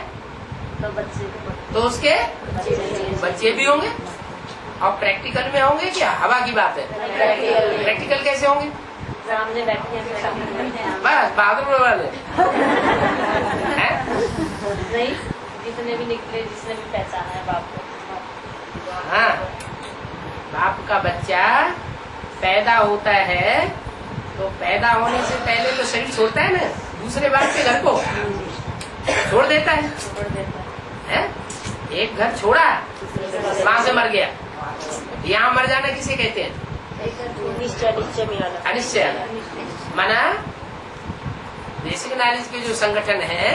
तो उसके बच्चे भी होंगे, और प्रैक्टिकल में होंगे क्या? हवा की बात है। प्रैक्टिकल कैसे होंगे? सामने बैठे हैं बस बहादुर वाले हैं? नहीं, जितने भी निकले, जिसने भी पहचाना है बाप को। हाँ, बाप का बच्चा पैदा होता है तो पैदा होने से पहले तो शरीर छोड़ता है ना, दूसरे बाप के घर को छोड़ देता है, छोड़ देता है? एक घर छोड़ा, वहां से मर गया। यहाँ मर जाना किसे कहते हैं? निश्चय मिलाना। अनिश्चय माना बेसिक नॉलेज के जो संगठन है,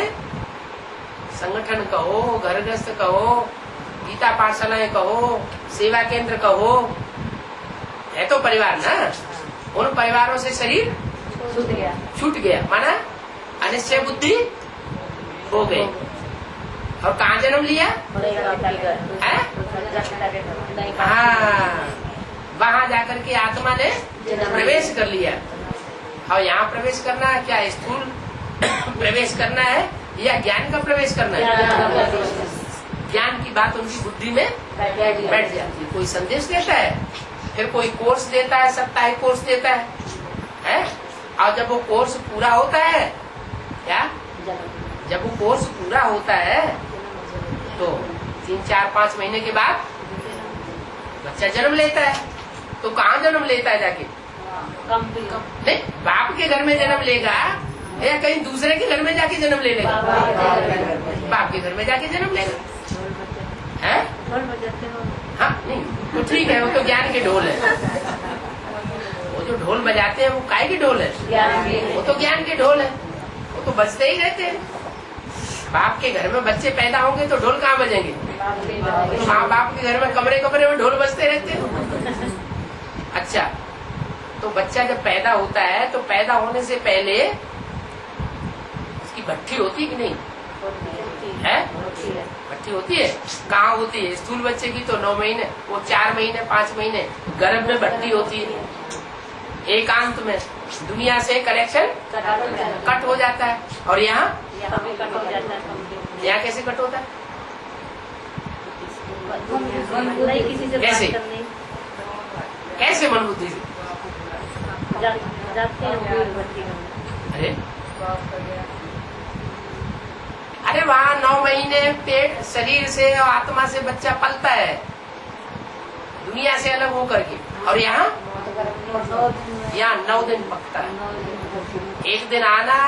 संगठन कहो, घर गृहस्थ कहो, गीता पाठशालाएं कहो, सेवा केंद्र कहो, है तो परिवार ना। उन परिवारों से शरीर छूट गया माना अनिश्चय बुद्धि हो गई। और कहाँ जन्म लिया है? हाँ, वहाँ जाकर के आत्मा ने प्रवेश कर लिया। और यहाँ प्रवेश करना है क्या? स्थूल प्रवेश करना है या ज्ञान का प्रवेश करना है? ज्ञान की बात उनकी बुद्धि में बैठ जाती है। कोई संदेश देता है, फिर कोई कोर्स देता है, साप्ताहिक कोर्स देता है? और जब वो कोर्स पूरा होता है, क्या जब वो कोर्स पूरा होता है तो 3, 4, 5 महीने के बाद बच्चा जन्म लेता है। तो कहाँ जन्म लेता है जाके? नहीं, बाप के घर में जन्म लेगा या कहीं दूसरे के घर में जाके जन्म ले लेगा? बाप के घर में जाके जन्म लेगा। है? हाँ, नहीं तो ठीक है, वो तो ज्ञान के ढोल है। वो जो ढोल बजाते हैं वो काय के ढोल है? वो तो ज्ञान के ढोल है, वो तो बजते ही रहते हैं। बाप के घर में बच्चे पैदा होंगे तो ढोल कहाँ बजेंगे? माँ बाप के घर में कमरे कमरे में ढोल बजते रहते हैं। अच्छा, तो बच्चा जब पैदा होता है तो पैदा होने से पहले उसकी भट्ठी होती है कि नहीं है? भट्ठी होती है। कहाँ होती है? स्थूल बच्चे की तो 9 महीने, वो 4 महीने 5 महीने गर्भ में भट्ठी होती है। एकांत में दुनिया से कनेक्शन कट हो जाता है। और यहाँ यहाँ कैसे कट होता है? कैसे कैसे मन बुद्धि से? अरे वहाँ 9 महीने पेट शरीर से और आत्मा से बच्चा पलता है, दुनिया से अलग होकर के। और यहाँ 9 दिन पकता है। एक दिन आना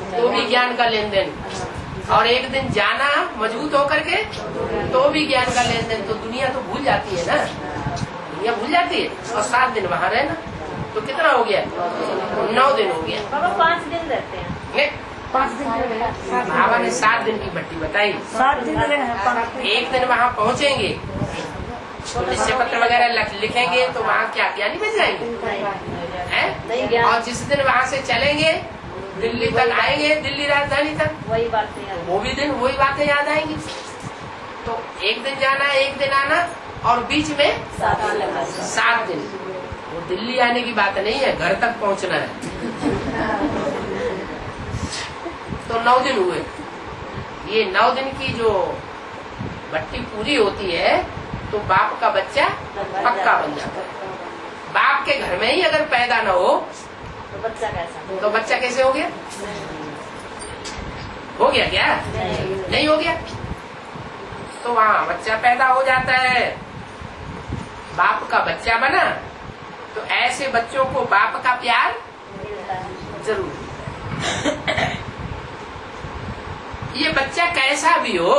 तो भी ज्ञान का लेन देन, और एक दिन जाना मजबूत होकर के तो भी ज्ञान का लेन देन। तो दुनिया तो भूल जाती है ना, दुनिया भूल जाती है। और 7 दिन वहाँ रहना, तो कितना हो गया? 9 दिन हो गया। 5 दिन रहते हैं। नहीं, 5 दिन बाबा ने 7 दिन की भट्टी बताई। 7 दिन एक दिन वहाँ पहुँचेंगे तो निश्चय पत्र वगैरह लिखेंगे, तो वहाँ क्या ज्ञानी बन जाएंगे? हैं? और जिस दिन वहाँ से चलेंगे दिल्ली तक आएंगे, दिल्ली राजधानी तक, वही बातें वो भी दिन वही बातें याद आएंगी। तो एक दिन जाना, एक दिन आना, और बीच में 7 दिन। वो दिल्ली आने की बात नहीं है, घर तक पहुँचना है। तो 9 दिन हुए। ये 9 दिन की जो भट्टी पूरी होती है तो बाप का बच्चा पक्का बन जाता है। बाप के घर में ही अगर पैदा न हो तो बच्चा कैसा? तो बच्चा कैसे हो गया? हो गया क्या? नहीं हो गया। तो वहाँ बच्चा पैदा हो जाता है, बाप का बच्चा बना। तो ऐसे बच्चों को बाप का प्यार जरूर। ये बच्चा कैसा भी हो,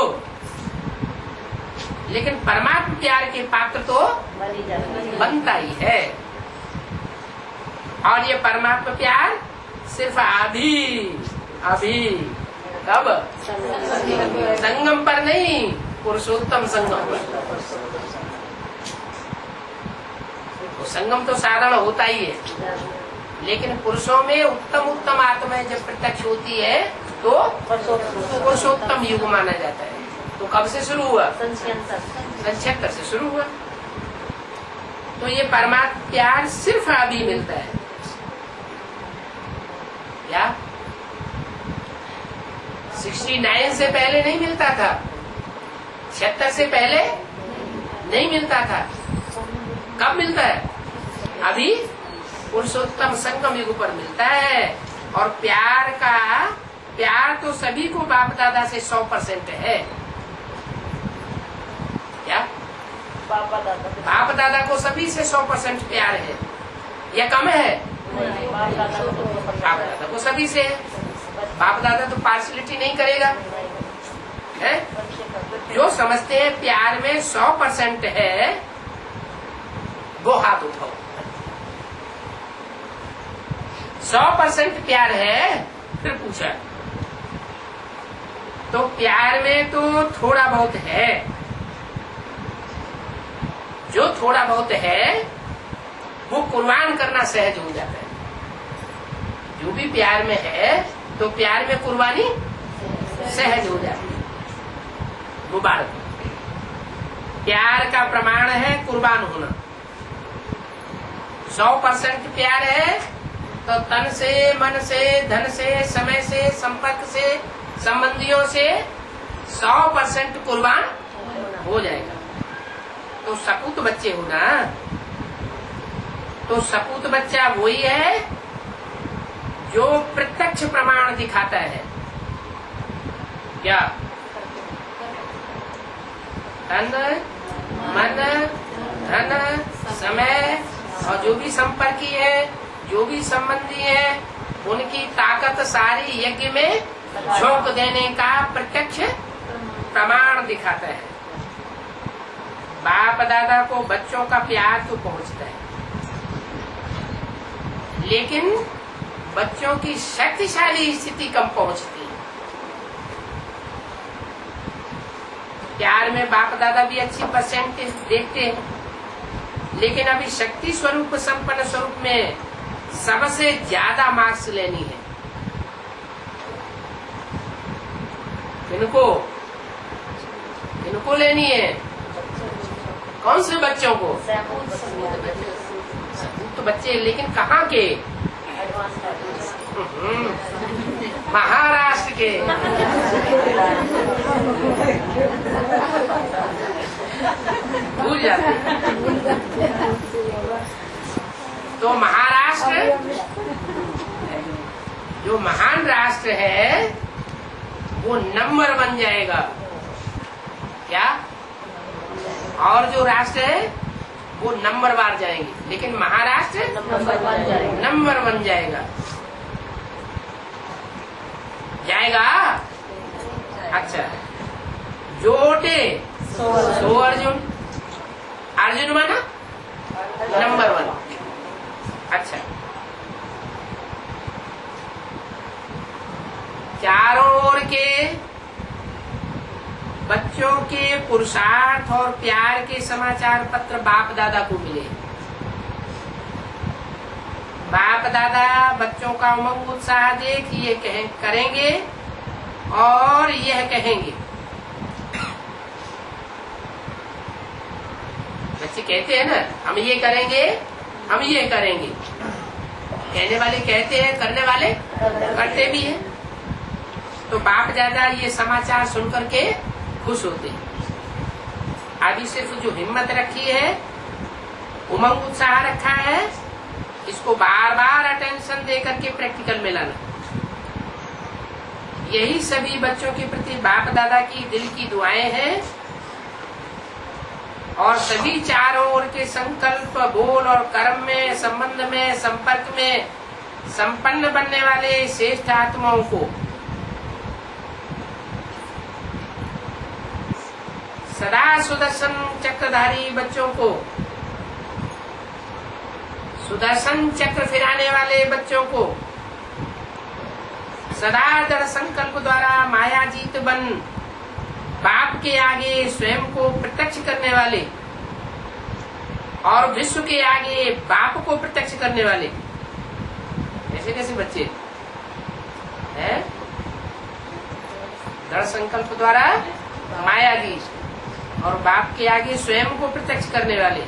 लेकिन परमात्मा प्यार के पात्र तो बनता ही है। और ये परमात्मा प्यार सिर्फ अभी कब? संगम पर नहीं, पुरुषोत्तम संगम पर। तो संगम तो साधारण होता ही है, लेकिन पुरुषों में उत्तम आत्माएं जब प्रत्यक्ष होती है तो पुरुषोत्तम युग माना जाता है। तो कब से शुरू हुआ? 76 से शुरू हुआ। तो ये परमात्मा प्यार सिर्फ अभी मिलता है। क्या 69 से पहले नहीं मिलता था? 76 से पहले नहीं मिलता था। कब मिलता है? अभी पुरुषोत्तम संगम युग पर मिलता है। और प्यार तो सभी को बाप दादा से 100% है। क्या बाप दादा को सभी से 100% प्यार है या कम है? बाप दादा को सभी से है। बाप दादा तो पार्शलिटी नहीं करेगा है? जो समझते हैं प्यार में 100% है वो हाथ उठाओ। 100% प्यार है। फिर पूछा तो प्यार में तो थोड़ा बहुत है। जो थोड़ा बहुत है वो कुर्बान करना सहज हो जाता है। जो भी प्यार में है तो प्यार में कुर्बानी सहज हो जाती है। मुबारक। प्यार का प्रमाण है कुर्बान होना। 100% प्यार है तो तन से, मन से, धन से, समय से, संपर्क से, संबंधियों से 100% कुर्बान हो जाएगा। तो सपूत बच्चे हो ना। तो सपूत बच्चा वही है जो प्रत्यक्ष प्रमाण दिखाता है। क्या? तन, मन, धन, समय और जो भी संपर्की है, जो भी संबंधी है, उनकी ताकत सारी यज्ञ में झोंक देने का प्रत्यक्ष प्रमाण दिखाता है। बाप दादा को बच्चों का प्यार तो पहुंचता है, लेकिन बच्चों की शक्तिशाली स्थिति कम पहुंचती है। प्यार में बाप दादा भी अच्छी परसेंटेज देखते हैं, लेकिन अभी शक्ति स्वरूप संपन्न स्वरूप में सबसे ज्यादा मार्क्स लेनी है। इनको लेनी है। कौन से बच्चों को? तो बच्चे, लेकिन कहाँ के? महाराष्ट्र के। भूल जाते। तो महाराष्ट्र जो महान राष्ट्र है वो नंबर बन जाएगा। क्या? और जो राष्ट्र है वो नंबर बार जाएंगे, लेकिन महाराष्ट्र नंबर बन जाएगा। जाएगा। अच्छा, जोटे 100 अर्जुन। अर्जुन माना नंबर 1। अच्छा, चारों ओर के बच्चों के पुरुषार्थ और प्यार के समाचार पत्र बाप दादा को मिले। बाप दादा बच्चों का उमंग उत्साह देख ये करेंगे और यह कहेंगे। बच्चे कहते हैं ना, हम ये करेंगे, हम ये करेंगे। कहने वाले कहते हैं, करने वाले करते भी हैं। तो बाप दादा ये समाचार सुन करके खुश होते हैं। अभी सिर्फ जो हिम्मत रखी है, उमंग उत्साह रखा है, इसको बार बार अटेंशन दे करके प्रैक्टिकल में लाना। यही सभी बच्चों के प्रति बाप दादा की दिल की दुआएं हैं। और सभी चारों ओर के संकल्प, बोल और कर्म में, संबंध में, संपर्क में संपन्न बनने वाले श्रेष्ठ आत्माओं को सदा सुदर्शन चक्रधारी बच्चों को, सुदर्शन चक्र फिराने वाले बच्चों को, सदा दृढ़ संकल्प द्वारा माया जीत बन बाप के आगे स्वयं को प्रत्यक्ष करने वाले और विश्व के आगे बाप को प्रत्यक्ष करने वाले। ऐसे कैसे बच्चे हैं? दृढ़ संकल्प द्वारा माया की और बाप के आगे स्वयं को प्रत्यक्ष करने वाले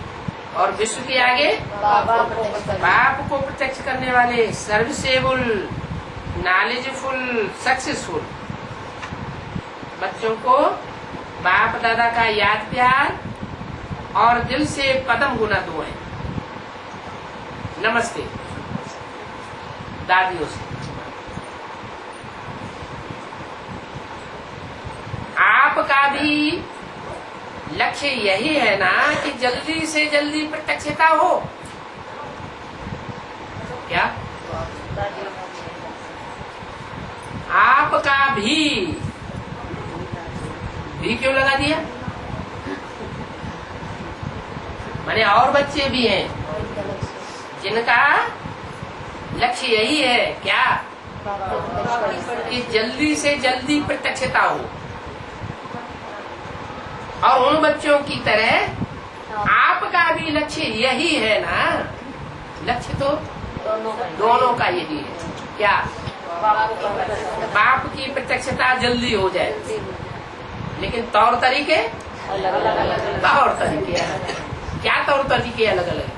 और विश्व के आगे बाप को प्रत्यक्ष करने वाले, सर्विसेबल, नॉलेजफुल, सक्सेसफुल बच्चों को बाप दादा का याद प्यार और दिल से पदम गुना दुआएं। नमस्ते। दादियों से। आपका भी लक्ष्य यही है ना कि जल्दी से जल्दी प्रत्यक्षता हो क्या? आपका भी क्यों लगा दिया? माने और बच्चे भी हैं जिनका लक्ष्य यही है क्या? कि जल्दी से जल्दी प्रत्यक्षता हो। और उन बच्चों की तरह आपका भी लक्ष्य यही है ना। लक्ष्य तो दोनों का यही है क्या? बाप की प्रत्यक्षता जल्दी हो जाए, लेकिन तौर तरीके तौर तरीके क्या? तौर तरीके अलग अलग।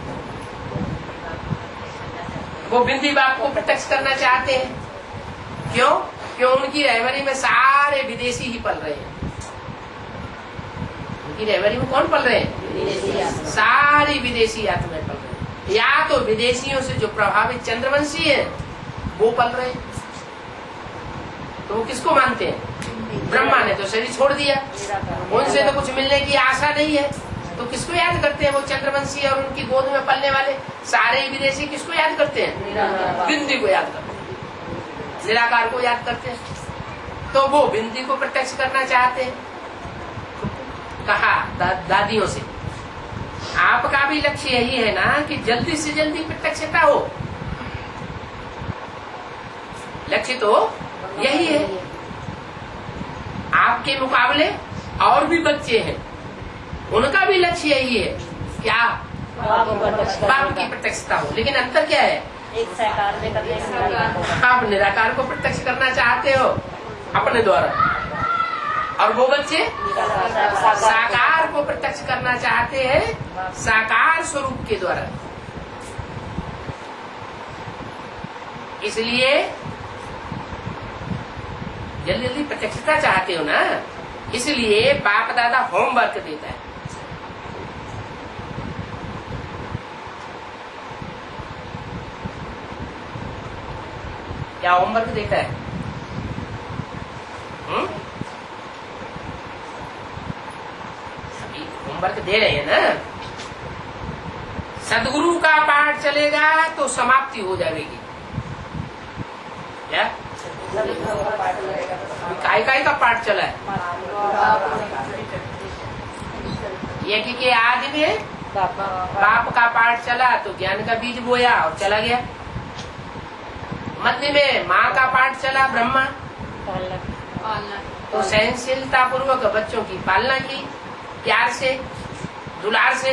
वो बिंदी बाप को प्रत्यक्ष करना चाहते हैं। क्यों? क्यों उनकी रहबरी में सारे विदेशी ही पल रहे हैं। उनकी रहबरी में कौन पल रहे हैं? सारी विदेशी आत्माएं पल रहे हैं। या तो विदेशियों से जो प्रभावित चंद्रवंशी है वो पल रहे हैं। तो वो किसको मानते हैं? ब्रह्मा ने तो शरीर छोड़ दिया, उनसे तो कुछ मिलने की आशा नहीं है, तो किसको याद करते हैं? वो चंद्रवंशी और उनकी गोद में पलने वाले सारे विदेशी किसको याद करते हैं? बिंदी को याद करते हैं, निराकार को याद करते हैं। तो वो बिंदी को प्रत्यक्ष करना चाहते हैं। कहा दादियों से आपका भी लक्ष्य यही है ना कि जल्दी से जल्दी प्रत्यक्षता हो। लक्ष्य तो यही है। आपके मुकाबले और भी बच्चे हैं, उनका भी लक्ष्य यही है क्या? बाप की प्रत्यक्षता हो। लेकिन अंतर क्या है? एक साकार में करने आप निराकार को प्रत्यक्ष करना चाहते हो अपने द्वारा, और वो बच्चे साकार को प्रत्यक्ष करना चाहते हैं साकार स्वरूप के द्वारा। इसलिए जल्दी जल्दी प्रत्यक्षता चाहते हो ना, इसलिए बाप दादा होमवर्क देता है। क्या होमवर्क देता है? अभी होमवर्क दे रहे हैं ना। सदगुरु का पाठ चलेगा तो समाप्ति हो जाएगी। क्या काय का पाठ चला है? ये कि आदि में बाप का पाठ चला तो ज्ञान का बीज बोया और चला गया। मध्य में माँ का पाठ चला ब्रह्मा, तो सहनशीलता पूर्वक बच्चों की पालना की, प्यार से दुलार से।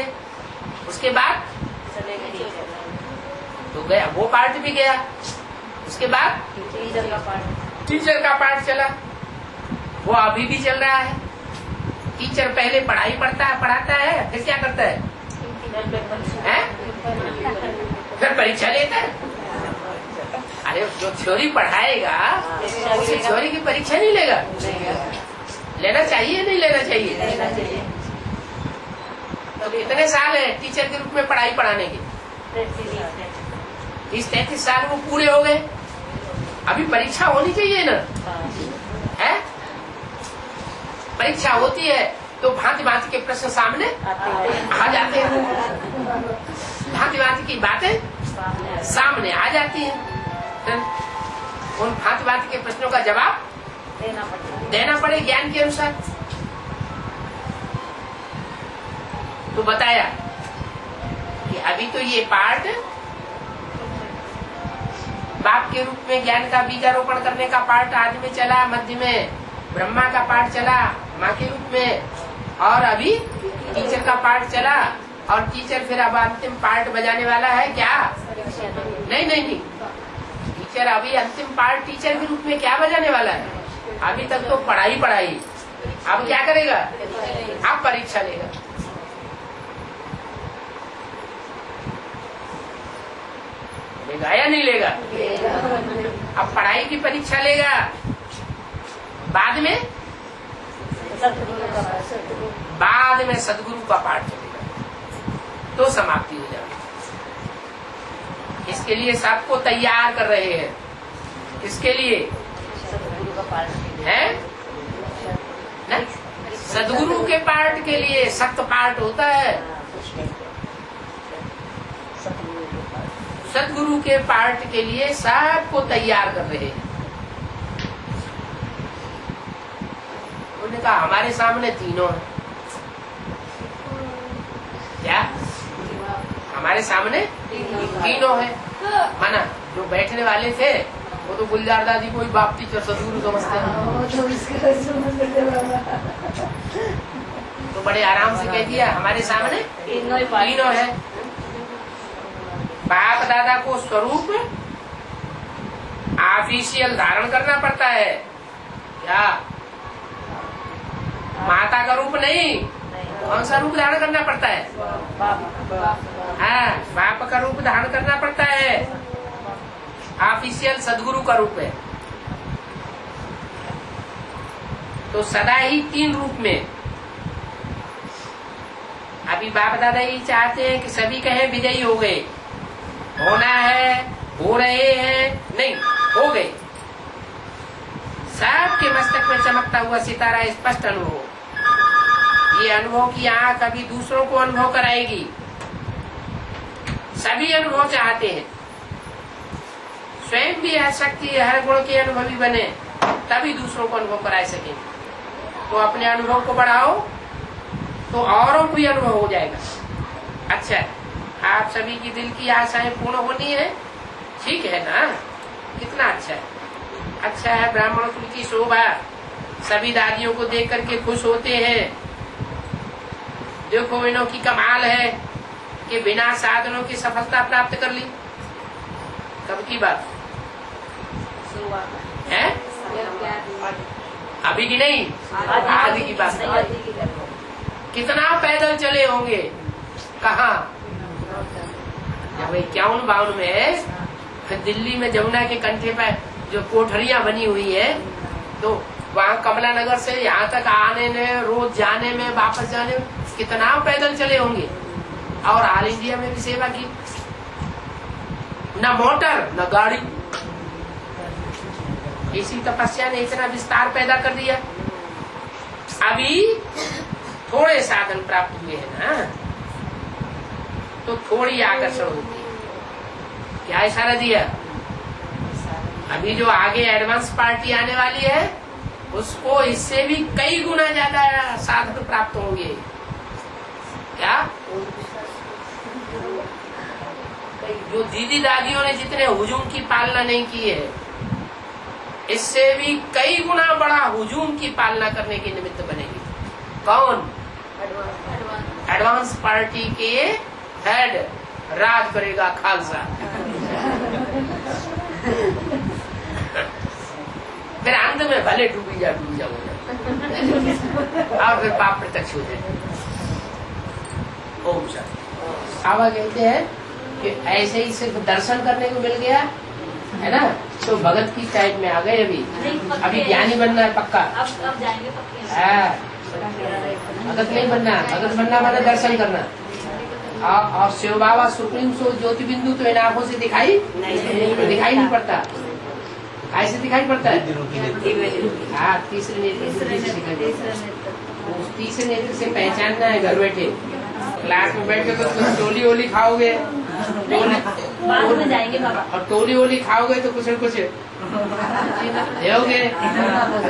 उसके बाद तो गया वो पाठ भी गया। उसके बाद टीचर का पाठ चला, वो अभी भी चल रहा है। टीचर पहले पढ़ाई पढ़ाता है, फिर क्या करता है? फिर परीक्षा लेता है। अरे जो थ्योरी पढ़ाएगा उसे थ्योरी की परीक्षा नहीं लेगा? लेना चाहिए नहीं लेना चाहिए? तो इतने साल है टीचर के रूप में पढ़ाई पढ़ाने के, 30-33 साल वो पूरे हो गए। अभी परीक्षा होनी चाहिए ना, है? परीक्षा होती है तो भांति भांति के प्रश्न सामने आ जाते हैं, भांति भांति की बातें सामने आ जाती हैं। उन भांति भांति के प्रश्नों का जवाब देना पड़े ज्ञान के अनुसार। तो बताया कि अभी तो ये पाठ बाप के रूप में ज्ञान का बीजारोपण करने का पाठ आदि में चला, मध्य में ब्रह्मा का पाठ चला माँ के रूप में, और अभी टीचर का पाठ चला। और टीचर फिर अब अंतिम पार्ट बजाने वाला है क्या? नहीं, टीचर अभी अंतिम पार्ट टीचर के रूप में क्या बजाने वाला है? अभी तक तो पढ़ाई। अब क्या करेगा? अब परीक्षा लेगा। लेगा या नहीं लेगा? अब पढ़ाई की परीक्षा लेगा, बाद में सदगुरु का पाठ चलेगा, तो समाप्ति हो जाएगी। इसके लिए सबको तैयार कर रहे हैं। किसके लिए सदगुरु का पालन है ना? सदगुरु के पाठ के लिए सख्त पाठ होता है। सदगुरु के पाठ के लिए सबको तैयार कर रहे हैं। उन्होंने कहा हमारे सामने तीनों है। क्या हमारे सामने तीनों है? माना जो बैठने वाले थे वो तो गुलजार दादी को ही बाप टीचर सदगुरु समझते हैं, तो बड़े आराम से कह दिया हमारे सामने तीनों है। बाप दादा को स्वरूप ऑफिशियल धारण करना पड़ता है क्या? माता का रूप नहीं, कौन सा रूप धारण करना पड़ता है? हाँ, बाप का रूप धारण करना पड़ता है। ऑफिशियल सदगुरु का रूप है। तो सदा ही तीन रूप में। अभी बाप दादा ये चाहते हैं कि सभी कहें विजयी हो गए। होना है, हो रहे हैं, नहीं हो गए। सबके मस्तक में चमकता हुआ सितारा स्पष्ट अनुभव। ये अनुभव की आंख अभी दूसरों को अनुभव कराएगी। सभी अनुभव चाहते हैं, स्वयं भी हर शक्ति हर गुण के अनुभवी बने, तभी दूसरों को अनुभव करा सकेंगे। तो अपने अनुभव को बढ़ाओ तो औरों को भी अनुभव हो जाएगा। अच्छा, आप सभी की दिल की आशाएं पूर्ण होनी है, ठीक है ना? कितना अच्छा है, अच्छा है। ब्राह्मण कुल की शोभा, सभी दादियों को देख करके खुश होते हैं। देखो इन्हों की कमाल है कि बिना साधनों की सफलता प्राप्त कर ली। कब की बात है? अभी की नहीं, आदि की बात। कितना पैदल चले होंगे, कहाँ? जब 51-52 में दिल्ली में जमुना के कंठे पर जो कोठरियां बनी हुई है, तो वहाँ कमला नगर से यहाँ तक आने में, रोज जाने में, वापस जाने में कितना पैदल चले होंगे। और ऑल इंडिया में भी सेवा की, न मोटर न गाड़ी। इसी तपस्या ने इतना विस्तार पैदा कर दिया। अभी थोड़े साधन प्राप्त हुए हैं ना, तो थोड़ी आकर्षण होती है। क्या इशारा दिया? अभी जो आगे एडवांस पार्टी आने वाली है, उसको इससे भी कई गुना ज्यादा साधन प्राप्त होंगे। क्या? जो दीदी दादियों ने जितने हुजूम की पालना नहीं की है, इससे भी कई गुना बड़ा हुजूम की पालना करने के निमित्त बनेगी। कौन? एडवांस पार्टी के हेड राज करेगा खालसा। फिर अंत में भले डूबी जा हो जाए और फिर पाप प्रत्यक्ष हो जाए। ओम शांति। सावा कहते हैं कि ऐसे ही सिर्फ दर्शन करने को मिल गया है ना, तो भगत की टाइप में आ गए। अभी ज्ञानी बनना है पक्का। अब जाएंगे पक्के। भगत नहीं बनना, भगत बनना माना दर्शन करना। और शिव बाबा सुप्रीम सो ज्योति बिंदु तो इन आंखों से दिखाई नहीं पड़ता। ऐसे दिखाई पड़ता है। हाँ, तीसरे नेत्र से दिखाई पड़ता है। उस तीसरे नेत्र से पहचानना है। घर बैठे क्लास में बैठ के तो तुम टोली ओली खाओगे, बाद में जाएंगे बाबा। और टोली ओली खाओगे तो कुछ न कुछ दोगे।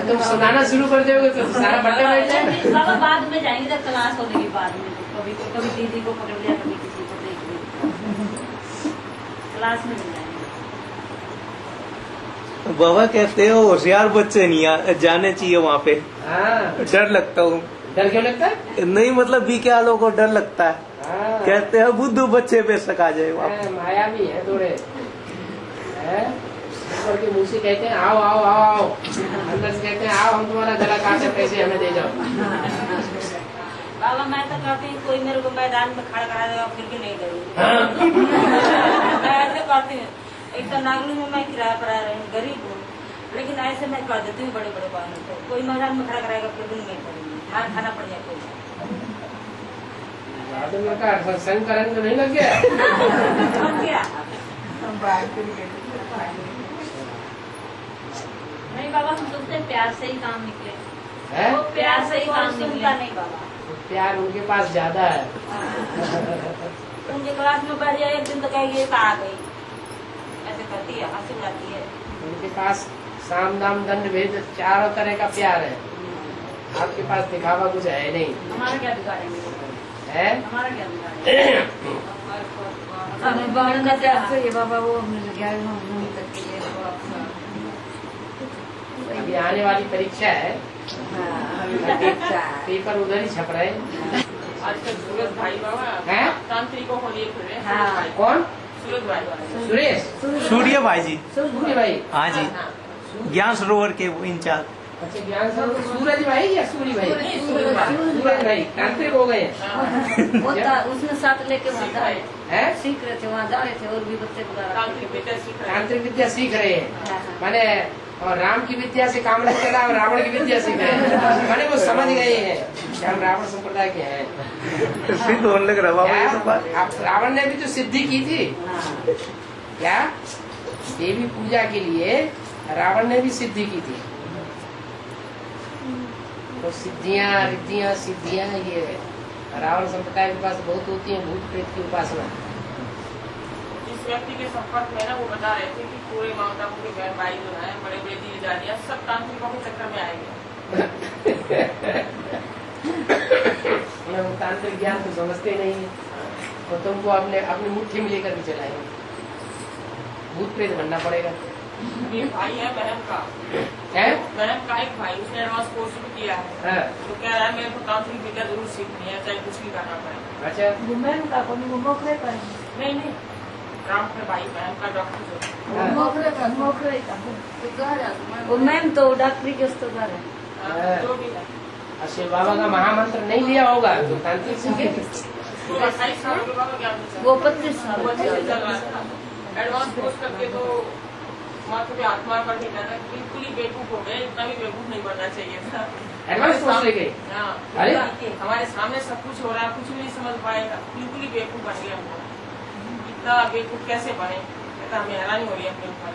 तुम सुनाना शुरू कर दोगे तो सारा बट्टा बैठ जाएगा। बाबा बाद में जाएंगे जब क्लास होने के बाद में। कभी दीदी को पकड़ लिया, कभी किसी को देख लिया, क्लास में मिल जाएंगे। बाबा कहते हो होशियार बच्चे नहीं जाने चाहिए वहाँ पे। डर लगता हूँ। डर क्यों लगता है? नहीं मतलब बीके वालों को डर लगता है। कहते हैं बुद्धू बच्चे पे सका जाए वहाँ। माया भी है थोड़े, ऊपर के मुँह से कहते हैं आओ आओ आओ आओ, अंदर से कहते हैं आओ हम तुम्हारा गला काटे, पैसे हमें दे जाओ। बाबा मैं तो कहती हूँ कोई मेरे को मैदान में खड़ा करा देगा फिर भी नहीं डरूंगी। मैं ऐसे कहती हूँ। एक तो नागलू में मैं किराया पर आ रही हूँ, गरीब हूँ, लेकिन ऐसे मैं कर देती हूँ बड़े बड़े वाहनों को। कोई मैदान में खड़ा कराएगा फिर भी नहीं करूँगी, मार खाना पड़ जाए कोई। सत्संग करने तो नहीं लग गया? अब क्या नहीं बाबा, हम सोचते हैं प्यार से ही काम निकले। है? वो प्यार से ही काम निकले। नहीं बाबा, प्यार उनके पास ज्यादा है। उनके क्लास में बैठ जाए एक दिन तो कहेगी ये आ गई, ऐसे करती है, हंसी जाती है। उनके पास साम दाम दंड भेद चारों तरह का प्यार है। आपके पास दिखावा कुछ है नहीं। हमारा क्या बिगाड़ेंगे? है? हमारा क्या बिगाड़ेंगे? हमें बाहर का प्यार से ये बाबा वो हमने ज्ञान नहीं करती है। अभी आने वाली परीक्षा है, पेपर उधर ही छप रहे हैं। आजकल सूरज भाई बाबा हैं? तांत्रिकों को लिए फिर रहे हैं। हाँ। सूरज भाई। कौन? सूरज भाई। सुरेश सूर्य भाई जी। सूर्य भाई। हाँ जी, हाँ। ज्ञान सरोवर के वो इंचार्ज। अच्छा, ज्ञान सरोवर सूरज भाई या सूर्य भाई? नहीं, सूरज भाई। सूरज भाई तांत्रिक हो गए। वो उसने साथ लेके वहाँ जा रहे हैं? सीख रहे थे, वहाँ जा रहे थे और भी बच्चे बुला रहे तांत्रिक विद्या सीख रहे हैं। तांत्रिक विद्या सीख रहे हैं। हाँ। माने और राम की विद्या से काम नहीं चला और रावण की विद्या सीख रहे हैं। माने वो समझ गए हैं कि हम रावण संप्रदाय के हैं। सिद्ध होने लग रहा बाबा ये तो बात। क्या? आप रावण ने भी तो सिद्धि की थी क्या? देवी पूजा के लिए रावण ने भी सिद्धि की थी। तो सिद्धियां रिद्धियां सिद्धियां ये रावण संप्रदाय के पास बहुत होती है। भूत प्रेत की उपासना। जिस व्यक्ति के संपर्क में ना वो बता रहे थे कि पूरे मामला पूरे बहन भाई जो है बड़े बड़े दीदी दादियाँ सब तांत्रिकों के चक्कर में आएंगे। वो तांत्रिक ज्ञान तो समझते नहीं है, तो तुमको अपनी मुट्ठी में लेकर के चलाएंगे। भूत प्रेत बनना पड़ेगा। ये भाई है बहन का, है? बहन का एक भाई, उसने एडवांस कोर्स भी किया है। हाँ। तो कह रहा है मेरे को तांत्रिक विद्या जरूर सीखनी है, चाहे कुछ भी करना पड़े। अच्छा, घूमने का कोई मोखरे पर नहीं नहीं, राम के भाई बहन का डॉक्टर जो हाँ। मोखरे का वो मैम तो डॉक्टरी के उस तो घर है। जो भी है। शिव बाबा का महामंत्र नहीं लिया होगा तो तांत्रिक सीखे। तो 28 साल के बाद क्या वो 25 साल वो अच्छे से चल रहा था। एडवांस कोर्स करके तो माथे पे हाथ मार करके कहता है बिल्कुल ही बेवकूफ हो गए, इतना भी बेवकूफ नहीं बनना चाहिए था। एडवांस कोर्स लेके? हाँ। अरे? हमारे सामने सब कुछ हो रहा है, कुछ भी नहीं समझ पाएगा, बिल्कुल ही बेवकूफ बन गया हम लोग। इतना बेवकूफ कैसे बने? कहता हमें हैरानी हो रही है अपने ऊपर।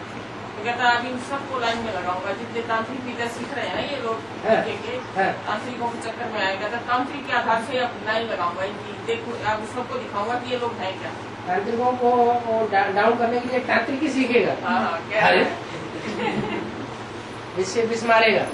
तो कहता अभी इन सबको लाइन में लगाऊंगा, जितने तांत्रिक विद्या सीख रहे हैं ना ये लोग, हाँ। के हाँ। तांत्रिकों के चक्कर में आएगा। कहता तांत्रिक के आधार से अब लाइन लगाऊंगा इनकी, देखो अब सबको दिखाऊंगा कि ये लोग हैं क्या। तांत्रिकों को डाउन करने के लिए तांत्रिक ही सीखेगा। हाँ हाँ, कह रहे हैं। इससे विष मारेगा।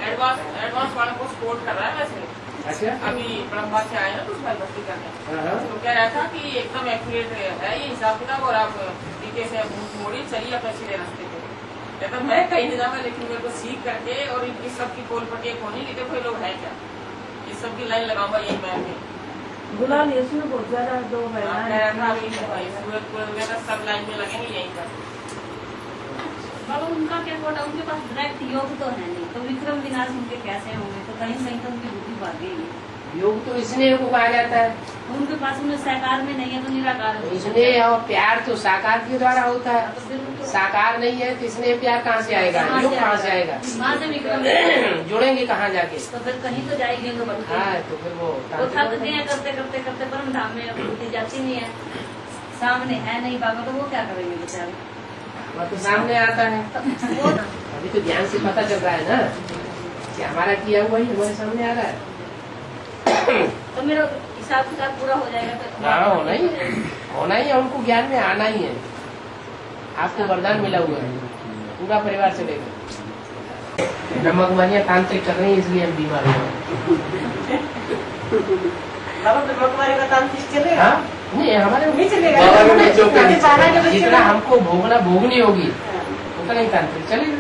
एडवांस वाला को सपोर्ट कर रहा है वैसे। अच्छा, अभी ब्रह्मा से आए ना कुछ भाई भक्ति करने, हाँ। तो कह रहा था कि एकदम एक्यूरेट है ये हिसाब किताब, और आप तरीके से मोड़ी चलिए अपने सीधे रास्ते पे। कहता मैं कहीं नहीं जाऊंगा, लेकिन मेरे को सीख करके और इनकी सबकी पोल पटिए खोनी, कि देखो ये लोग है क्या, ये सबकी लाइन लगाऊंगा यही मैं भी। गुलाल इसमें बहुत ज्यादा दो है कह रहा था अभी सूरतपुर वगैरह सब लाइन में लगेंगे यहीं पर। बाबा उनका क्या कोटा, उनके पास डायरेक्ट योग तो है नहीं, तो विक्रम विनाश उनके कैसे होंगे? तो कहीं कहीं तो उनकी बुद्धि भाग गई। योग तो इसलिए को कहा जाता है। उनके पास उन्हें साकार में नहीं है तो निराकार है। इसलिए और प्यार तो साकार के द्वारा होता है। तो फिर उनको साकार नहीं है तो इसलिए प्यार कहाँ से आएगा? योग कहाँ से आएगा? वहाँ से विक्रम जुड़ेंगे कहाँ जाके? तो फिर कहीं तो जाएगी उनको बढ़ के। हाँ, तो फिर वो वो थक गए हैं करते करते करते, परम धाम में बुद्धि जाती नहीं है, सामने है नहीं बाबा, तो वो क्या करेंगे बेचारे? वो तो सामने आता है। वो अभी तो ज्ञान से पता चल रहा है ना कि हमारा किया हुआ ही हमारे सामने आ रहा है। तो मेरा हिसाब किताब पूरा हो जाएगा। तो हाँ, होना ही है, उनको ज्ञान में आना ही है। आपको वरदान मिला हुआ है, पूरा परिवार चलेगा। ब्रह्मा कुमारियाँ तांत्रिक कर रही है इसलिए हम बीमार हो गए। बाबा ब्रह्मकुमारी का तांत्रिक चलेगा? हाँ? नहीं, हमारे नहीं चलेगा। जितना हमको भोगनी होगी उतना ही तांत्रिक चलेगा,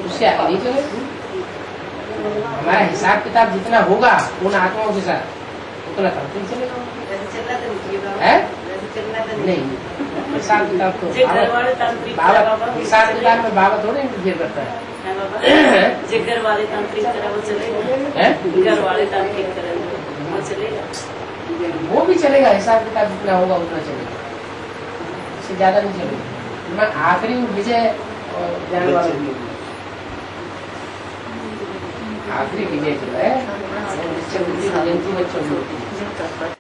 उससे आगे नहीं चलेगा। हमारा हिसाब किताब जितना होगा उन आत्माओं के साथ उतना तांत्रिक चलेगा। है? नहीं, हिसाब किताब तो बाबा, हिसाब किताब में बाबा थोड़े इंटरफेयर करता है। घर वाले तांत्रिक करे वो चलेगा, है? घर वाले तांत्रिक करे वो चलेगा, वो भी चलेगा। हिसाब किताब जितना होगा उतना चलेगा, इससे ज्यादा नहीं चलेगा। मैं आखिरी विजय जाने वाला भी आखिरी विजय जो है जयंती में चल होती है।